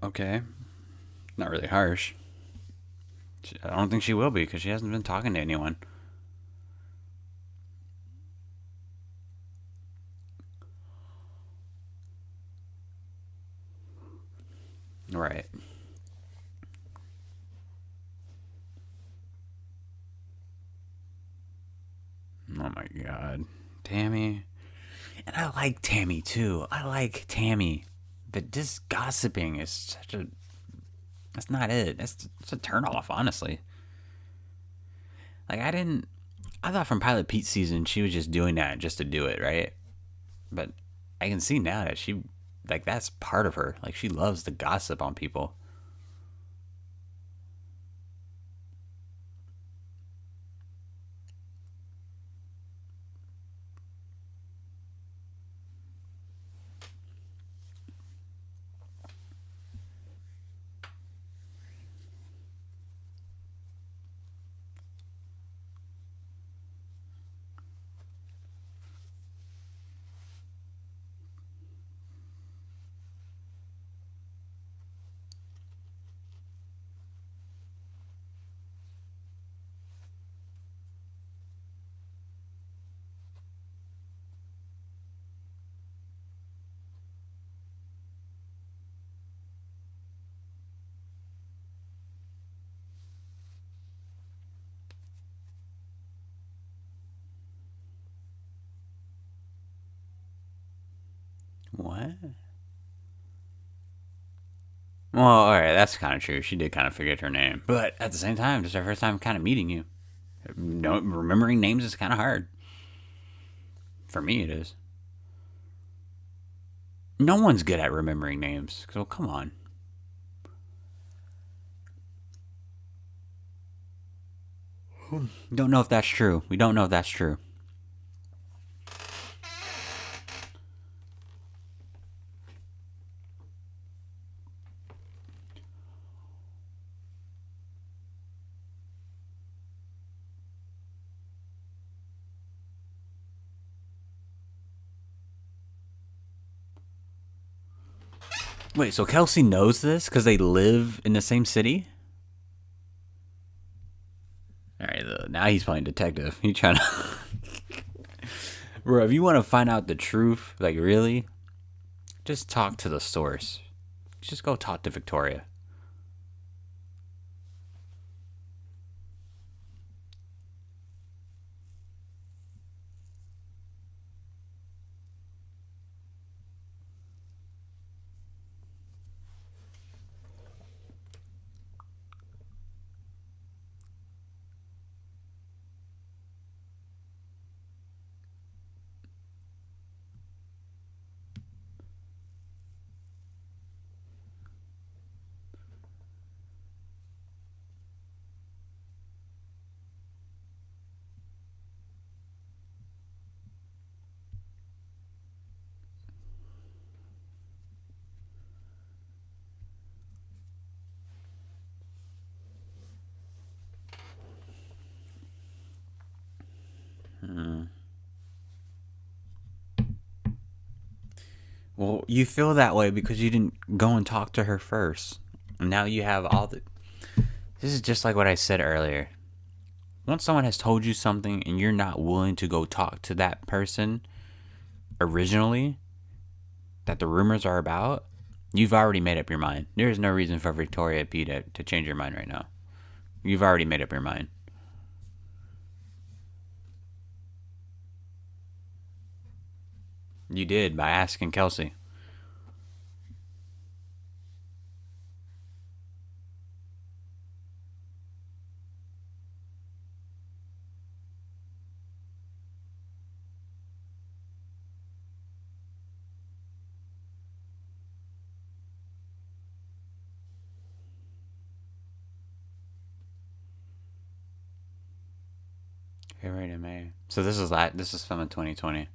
Okay. Not really harsh. I don't think she will be because she hasn't been talking to anyone. Right. Oh my god. Tammy. And I like Tammy too. I like Tammy. But this gossiping is such a. That's not it. It's a turnoff, honestly. Like, I didn't. I thought from Pilot Pete season she was just doing that just to do it, right? But I can see now that she. Like, that's part of her. Like, she loves to gossip on people. What? Well, alright, that's kind of true. She did kind of forget her name. But at the same time, this is her first time kind of meeting you. No, remembering names is kind of hard. For me, it is. No one's good at remembering names. So come on. Don't know if that's true. We don't know if that's true. Wait, so Kelsey knows this because they live in the same city? All right, now he's playing detective. He trying to, bro. If you want to find out the truth, like really, just talk to the source. Just go talk to Victoria. Well, you feel that way because you didn't go and talk to her first. And now you have all the. This is just like what I said earlier. Once someone has told you something and you're not willing to go talk to that person originally that the rumors are about, you've already made up your mind. There is no reason for Victoria P to change your mind right now. You've already made up your mind. You did by asking Kelsey. February to May. So this is filmed in 2020.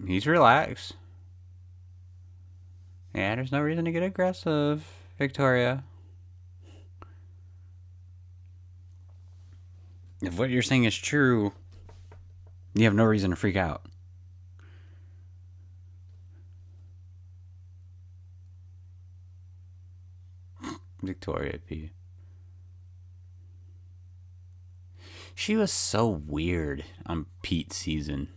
He's relaxed. Yeah, there's no reason to get aggressive, Victoria. If what you're saying is true, you have no reason to freak out. Victoria P. She was so weird on Pete's season.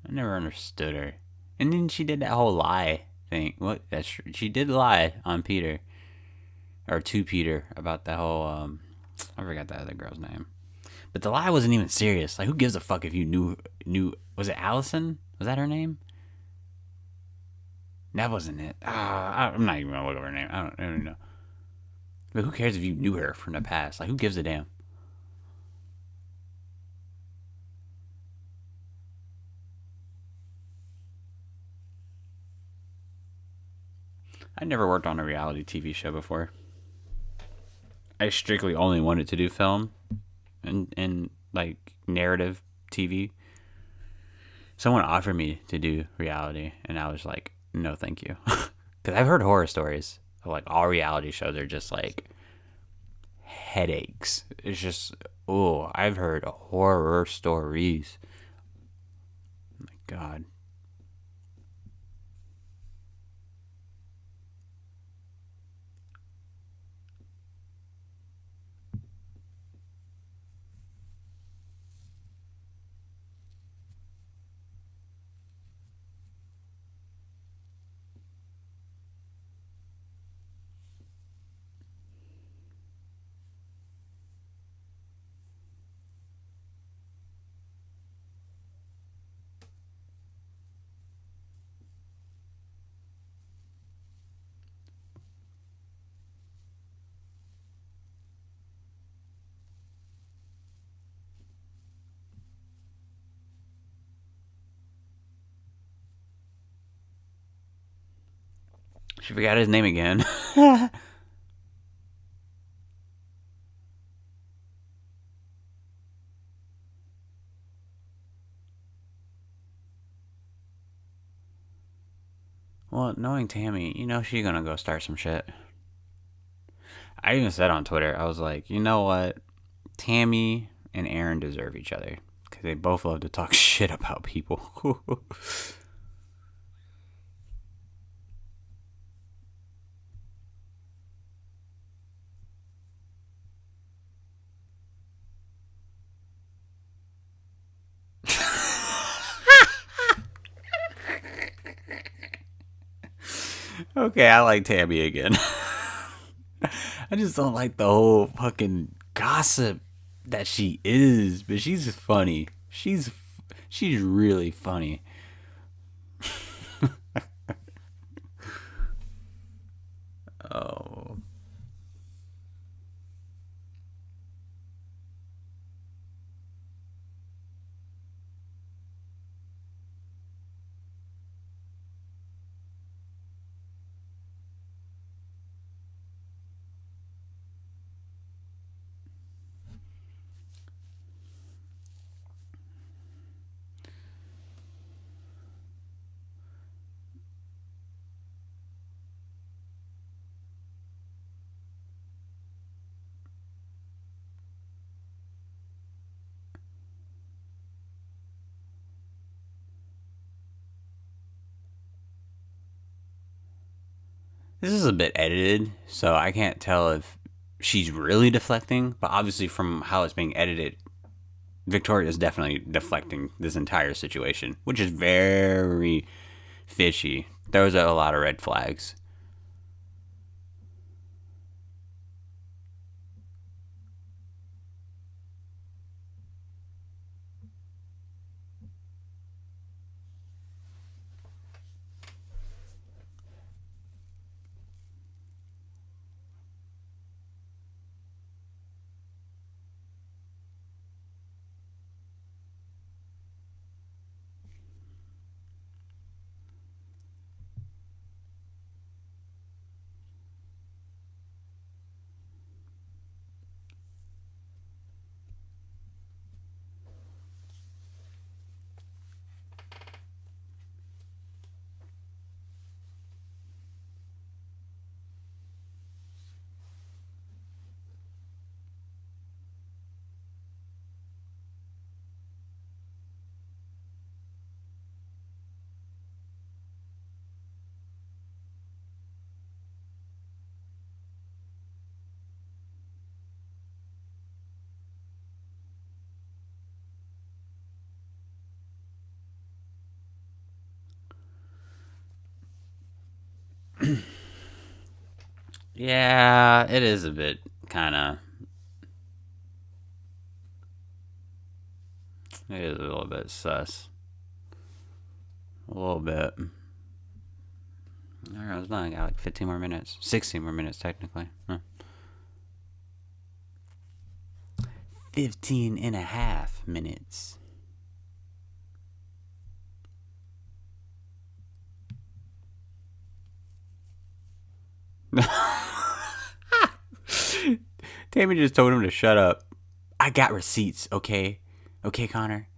I never understood her. And then she did that whole lie thing. What? That's true. She did lie on Peter, or to Peter, about that whole. I forgot that other girl's name. But the lie wasn't even serious. Like, who gives a fuck if you knew? Was it Allison? Was that her name? That wasn't it. I'm not even gonna look up her name. I don't even know. But who cares if you knew her from the past? Like, who gives a damn? I never worked on a reality TV show before. I strictly only wanted to do film and like narrative TV. Someone offered me to do reality, and I was like, no, thank you. Because I've heard horror stories of like all reality shows are just like headaches. It's just, oh, I've heard horror stories. Oh my God. She forgot his name again. Well, knowing Tammy, you know she's gonna go start some shit. I even said on Twitter, I was like, you know what? Tammy and Aaron deserve each other because they both love to talk shit about people. Okay, I like Tammy again. I just don't like the whole fucking gossip that she is, but she's funny. She's really funny. Oh, this is a bit edited, so I can't tell if she's really deflecting. But obviously, from how it's being edited, Victoria is definitely deflecting this entire situation, which is very fishy. Those are a lot of red flags. Yeah, it is a bit kind of. It is a little bit sus. A little bit. I don't know, it's not. I got like 15 more minutes. 16 more minutes, technically. Huh. 15 and a half minutes. Tammy just told him to shut up. I got receipts, okay? Okay, Connor?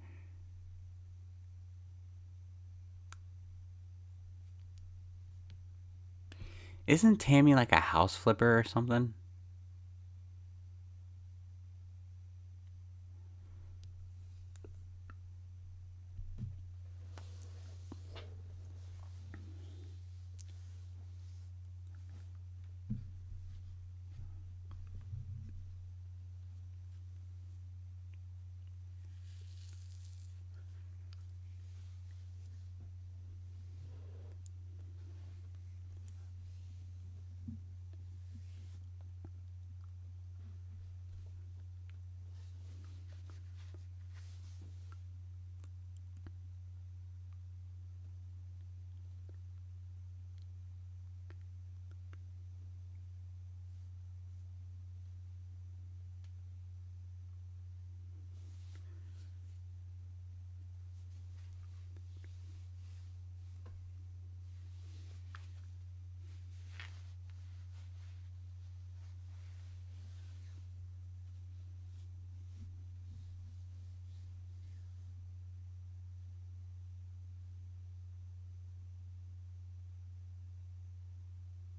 Isn't Tammy like a house flipper or something?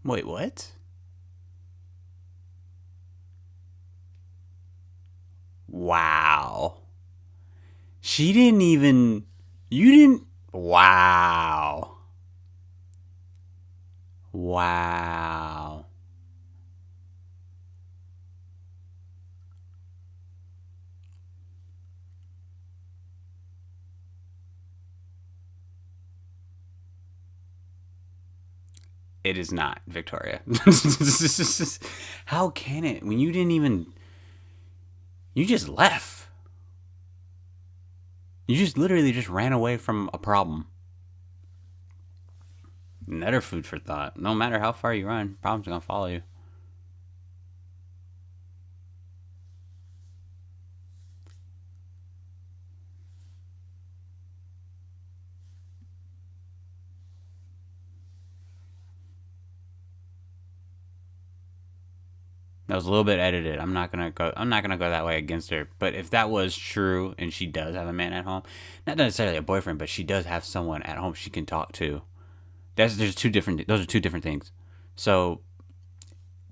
Wait, what? Wow. She didn't even. You didn't. Wow. Wow. It is not, Victoria. How can it? When you didn't even. You just left. You just literally just ran away from a problem. Another food for thought. No matter how far you run, problems are gonna follow you. That was a little bit edited. I'm not gonna go. I'm not gonna go that way against her. But if that was true, and she does have a man at home, not necessarily a boyfriend, but she does have someone at home she can talk to. There's two different. Those are two different things. So,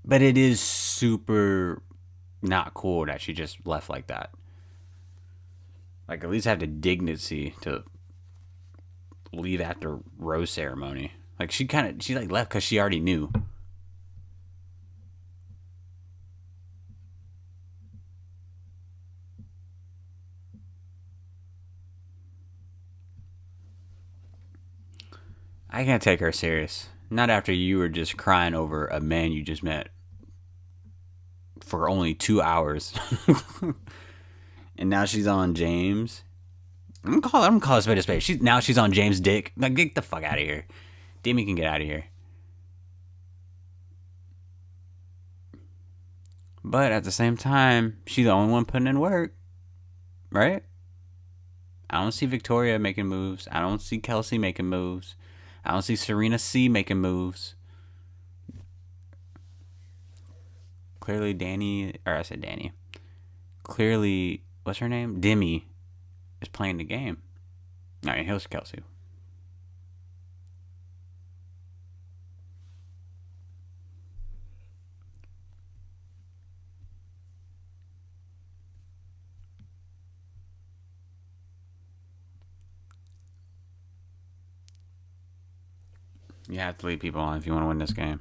but it is super not cool that she just left like that. Like at least have the dignity to leave after rose ceremony. Like she like left because she already knew. I can't take her serious. Not after you were just crying over a man you just met for only 2 hours, and now she's on James. I'm gonna call it Spade a Spade. She's on James' dick. Like get the fuck out of here. Demi can get out of here. But at the same time, she's the only one putting in work, right? I don't see Victoria making moves. I don't see Kelsey making moves. I don't see Serena C making moves. Clearly, Danny, or I said Danny. Clearly, what's her name? Demi is playing the game. All right, here's Kelsey. You have to leave people on if you want to win this game.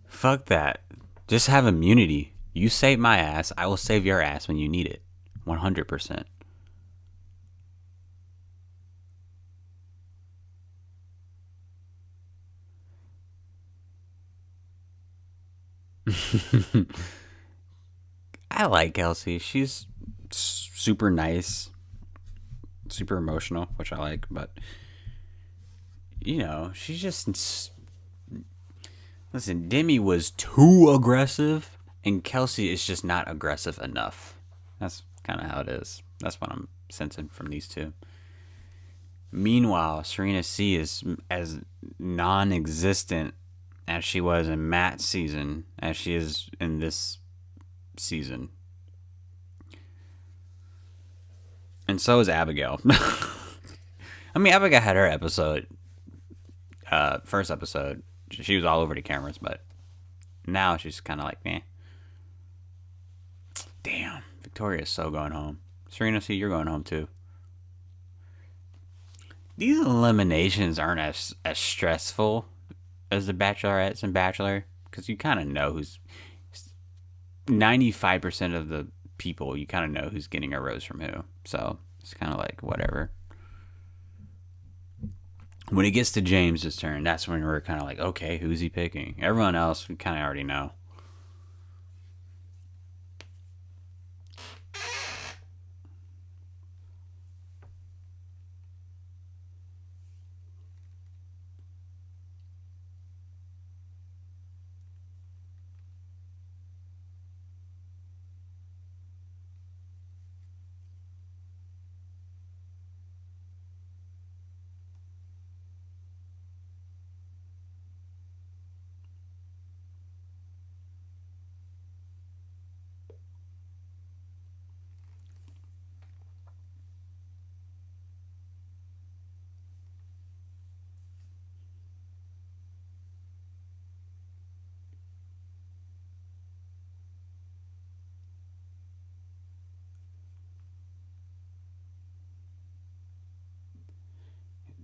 Fuck that. Just have immunity. You save my ass, I will save your ass when you need it. 100%. I like Kelsey. She's super nice, super emotional, which I like, but she's just. Listen, Demi was too aggressive, and Kelsey is just not aggressive enough. That's kind of how it is. That's what I'm sensing from these two. Meanwhile, Serena C is as non existent as she was in Matt's season as she is in this season. And so is Abigail. I mean, Abigail had her episode, first episode. She was all over the cameras, but now she's kind of like, eh. Damn, Victoria's so going home. Serena C, you're going home too. These eliminations aren't as stressful as the Bachelorettes and Bachelor, because you kind of know who's 95% of the people. You kind of know who's getting a rose from who, so it's kind of like whatever. When it gets to James's turn, that's when we're kind of like, okay, who's he picking? Everyone else we kind of already know.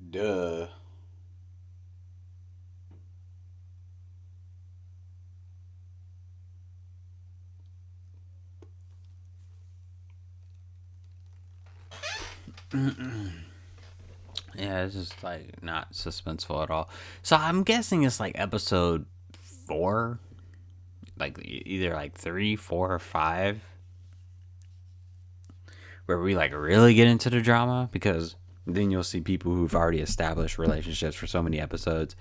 Duh. Yeah, it's just like not suspenseful at all. So I'm guessing it's like episode 4, like either like 3, 4, or 5, where we like really get into the drama, because then you'll see people who've already established relationships for so many episodes,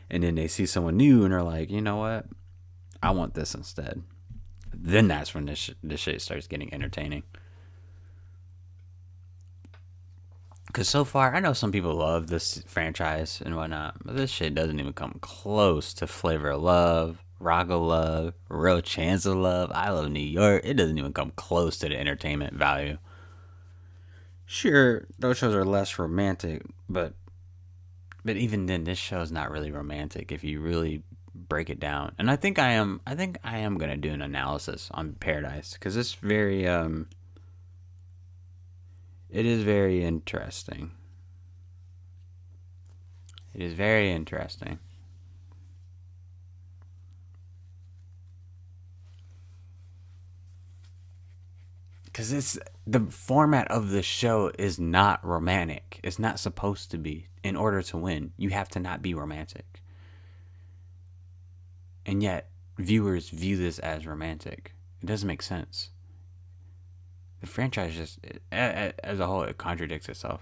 and then they see someone new and are like, you know what, I want this instead. Then that's when this shit starts getting entertaining. Because so far, I know some people love this franchise and whatnot, but this shit doesn't even come close to Flavor of Love, Rock of Love, Real Chance of Love, I Love New York. It doesn't even come close to the entertainment value. Sure, those shows are less romantic, but even then, this show is not really romantic if you really break it down. And I think I am gonna do an analysis on Paradise, because it's very it is very interesting. It is very interesting. Because it's the format of the show is not romantic. It's not supposed to be. In order to win, you have to not be romantic. And yet, viewers view this as romantic. It doesn't make sense. The franchise just, as a whole, it contradicts itself.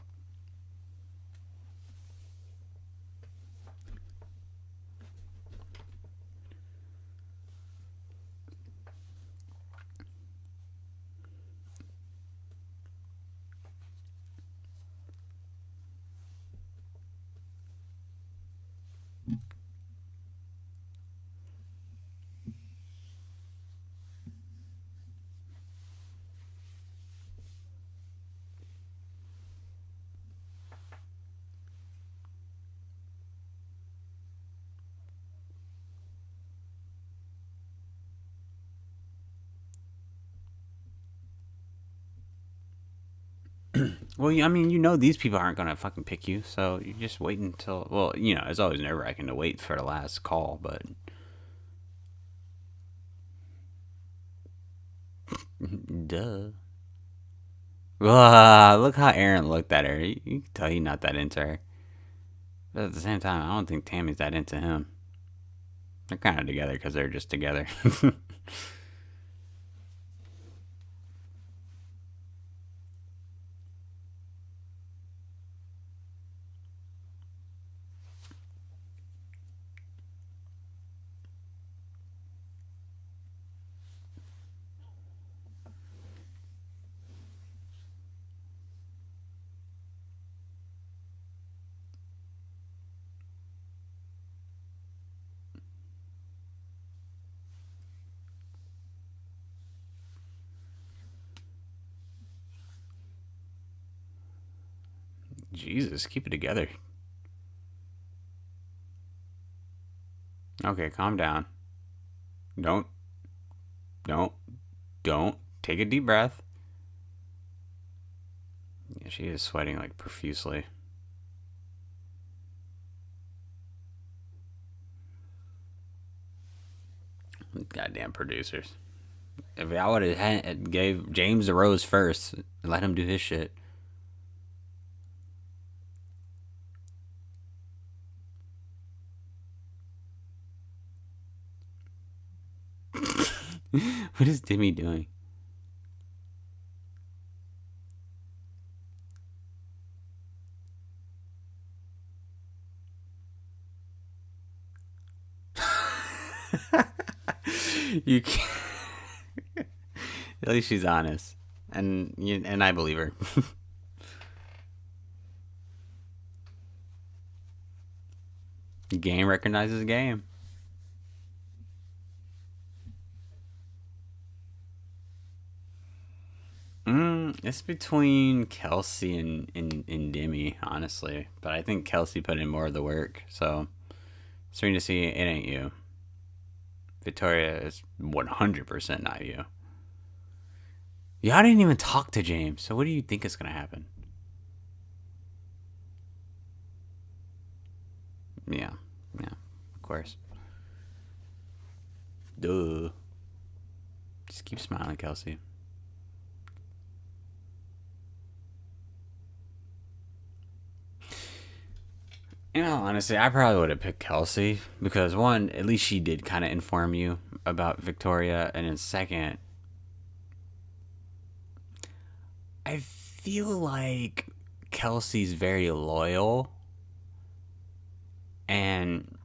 Well, I mean, these people aren't gonna fucking pick you, so you just wait until. Well, it's always nerve wracking to wait for the last call, but duh. Look how Aaron looked at her. You can tell he's not that into her. But at the same time, I don't think Tammy's that into him. They're kind of together because they're just together. Jesus, keep it together. Okay, calm down. Don't, don't, don't. Take a deep breath. Yeah, she is sweating like profusely. Goddamn producers. If I would have gave James the rose first and let him do his shit. What is Demi doing? You can't. At least she's honest, and I believe her. Game recognizes game. It's between Kelsey and Demi, honestly. But I think Kelsey put in more of the work, so starting to see it ain't you. Victoria is 100% not you. Y'all didn't even talk to James, so what do you think is gonna happen? Yeah, yeah, of course. Duh. Just keep smiling, Kelsey. Honestly, I probably would have picked Kelsey because one, at least she did kind of inform you about Victoria, and then second, I feel like Kelsey's very loyal, and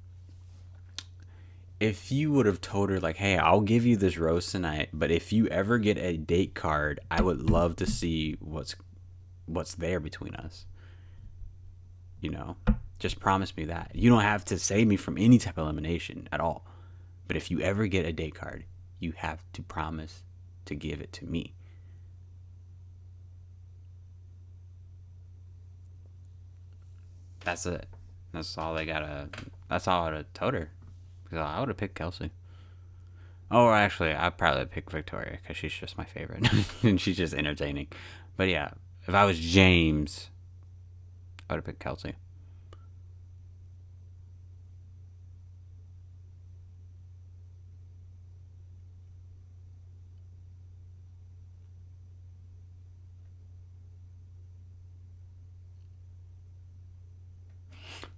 if you would have told her like, "Hey, I'll give you this rose tonight, but if you ever get a date card, I would love to see what's there between us." You know, just promise me that. You don't have to save me from any type of elimination at all. But if you ever get a date card, you have to promise to give it to me. That's it. That's all they gotta. That's all I would have told her. Because I would have picked Kelsey. Or actually, I'd probably pick Victoria because she's just my favorite. And she's just entertaining. But yeah, if I was James, I would have picked Kelsey.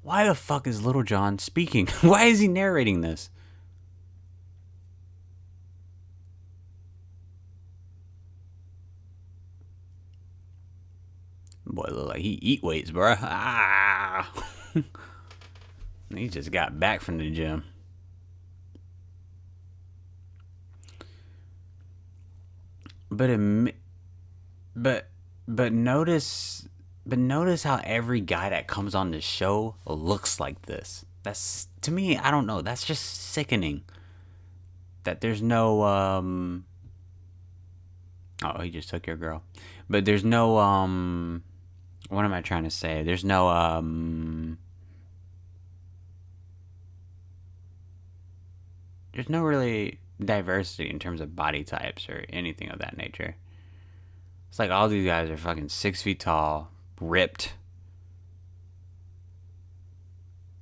Why the fuck is Little John speaking? Why is he narrating this? Boy, look like he eat weights, bro. Ah. He just got back from the gym. But but but notice how every guy that comes on this show looks like this. That's to me, I don't know. That's just sickening. That there's no oh, he just took your girl. But there's no what am I trying to say? There's no really diversity in terms of body types or anything of that nature. It's like all these guys are fucking 6 feet tall, ripped,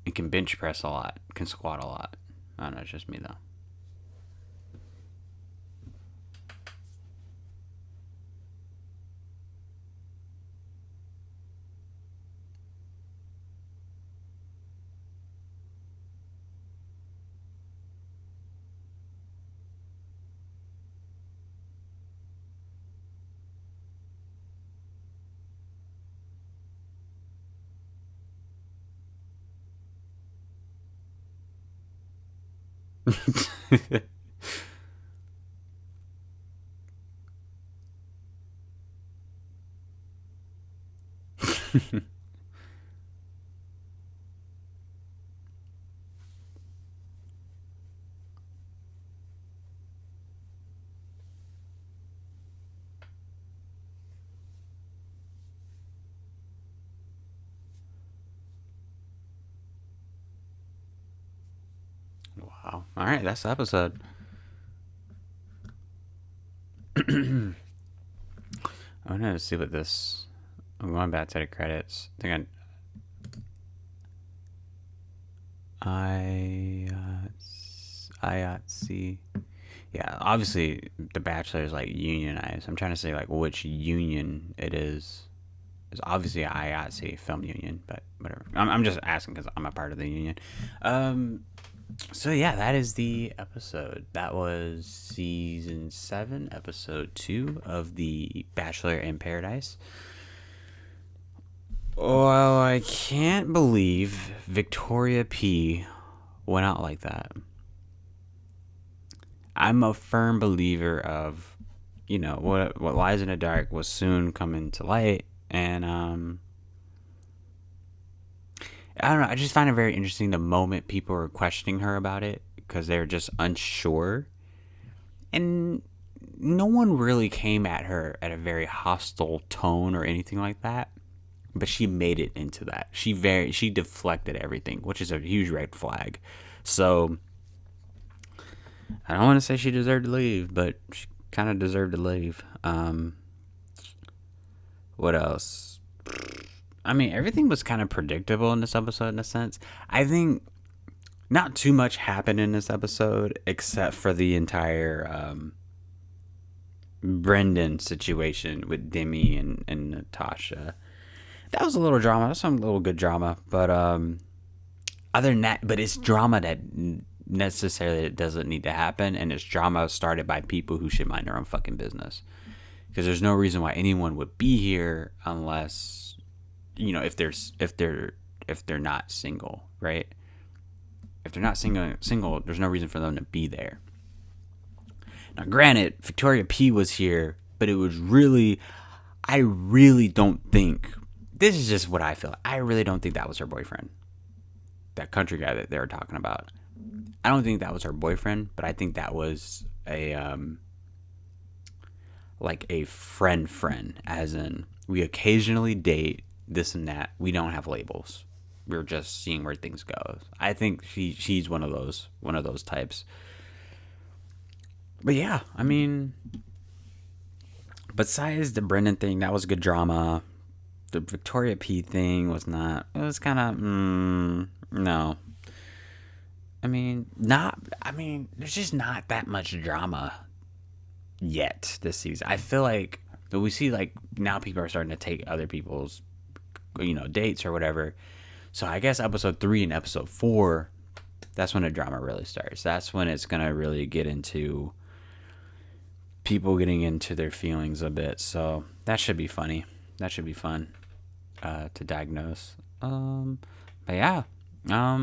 and can bench press a lot, can squat a lot. I don't know, it's just me though. Wow. All right, that's the episode. I'm gonna see what this. I'm going back to the credits. I think IATC. Yeah, obviously the Bachelor is like unionized. I'm trying to say like which union it is. It's obviously IATC film union, but whatever. I'm just asking because I'm a part of the union. So yeah, that is the episode. That was season 7, episode 2 of the Bachelor in Paradise. Well, I can't believe Victoria P went out like that. I'm a firm believer of, what lies in the dark will soon come into light, and I don't know. I just find it very interesting the moment people were questioning her about it because they're just unsure, and no one really came at her at a very hostile tone or anything like that. But she made it into that. She deflected everything, which is a huge red flag. So I don't want to say she deserved to leave, but she kind of deserved to leave. What else? I mean, everything was kind of predictable in this episode in a sense. I think not too much happened in this episode except for the entire Brendan situation with Demi and Natasha. That was a little drama. That's some little good drama. But other than that, but it's drama that necessarily it doesn't need to happen, and it's drama started by people who should mind their own fucking business. Because there's no reason why anyone would be here unless, if they're not single, right? If they're not single, there's no reason for them to be there. Now, granted, Victoria P was here, but it was I really don't think, this is just what I feel. I really don't think that was her boyfriend. That country guy that they were talking about. I don't think that was her boyfriend, but I think that was a friend, as in we occasionally date, this and that. We don't have labels. We're just seeing where things go. I think she's one of those types. But yeah, I mean, besides the Brendan thing, that was good drama. The Victoria P thing was not. It was kind of no. I mean, there's just not that much drama yet this season. I feel like we see like now people are starting to take other people's dates or whatever. So I guess episode 3 and episode 4, that's when the drama really starts. That's when it's gonna really get into people getting into their feelings a bit. So that should be funny. That should be fun to diagnose. But yeah, not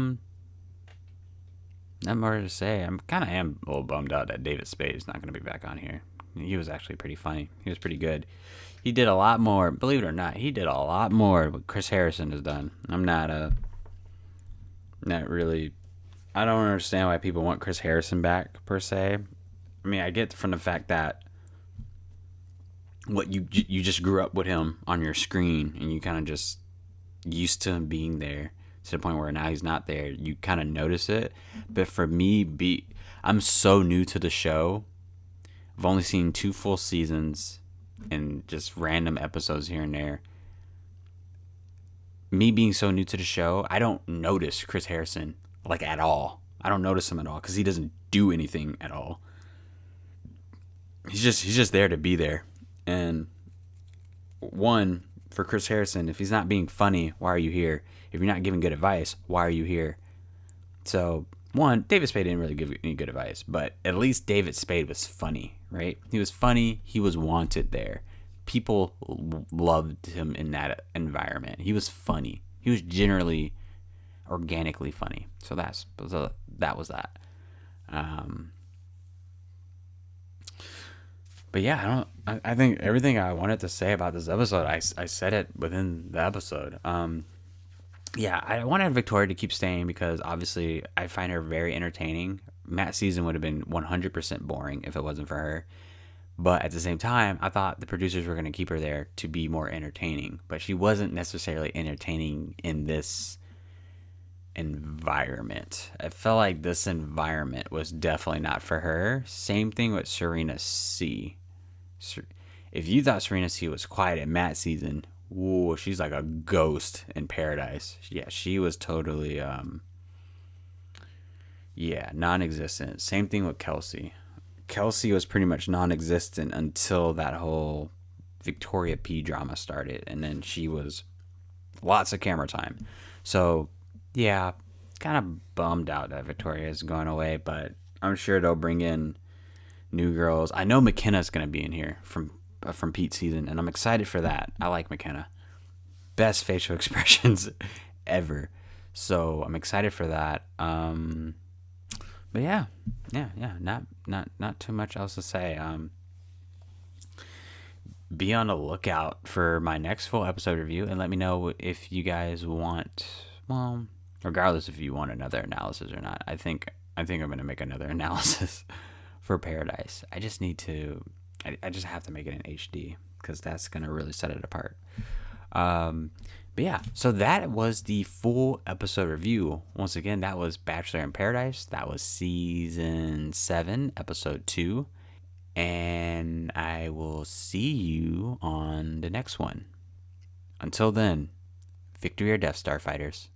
more to say. I'm a little bummed out that David Spade is not going to be back on here. He was actually pretty funny. He was pretty good. He did a lot more. Believe it or not, he did a lot more what Chris Harrison has done. I'm not really. I don't understand why people want Chris Harrison back per se. I mean, I get from the fact that what you just grew up with him on your screen and you kind of just used to him being there to the point where now he's not there. You kind of notice it. But for me, I'm so new to the show. I've only seen 2 full seasons and just random episodes here and there. Me being so new to the show, I don't notice Chris Harrison like at all. I don't notice him at all because he doesn't do anything at all. He's just there to be there. And one, for Chris Harrison, if he's not being funny, why are you here? If you're not giving good advice, why are you here? So, one, David Spade didn't really give any good advice, but at least David Spade was funny, right? He was funny. He was wanted there. People loved him in that environment. He was funny. He was generally organically funny. So that was that. But yeah, I think everything I wanted to say about this episode, I said it within the episode. Yeah, I wanted Victoria to keep staying because obviously I find her very entertaining. Matt's season would have been 100% boring if it wasn't for her. But at the same time, I thought the producers were going to keep her there to be more entertaining. But she wasn't necessarily entertaining in this environment. I felt like this environment was definitely not for her. Same thing with Serena C. If you thought Serena C was quiet in Matt's season, ooh, she's like a ghost in Paradise. Yeah, she was totally non-existent. Same thing with Kelsey. Kelsey was pretty much non-existent until that whole Victoria P drama started, and then she was lots of camera time. So yeah, kind of bummed out that Victoria is going away, but I'm sure they'll bring in new girls. I know McKenna's going to be in here from Pete's season, and I'm excited for that. I like McKenna. Best facial expressions ever. So I'm excited for that. But yeah, not too much else to say. Be on the lookout for my next full episode review, and let me know if you guys want, well, regardless if you want another analysis or not. I think I'm going to make another analysis for Paradise. I just need to, I just have to make it in HD because that's going to really set it apart. But yeah, so that was the full episode review. Once again, that was Bachelor in Paradise. That was season 7, episode 2. And I will see you on the next one. Until then, Victory or death, Starfighters.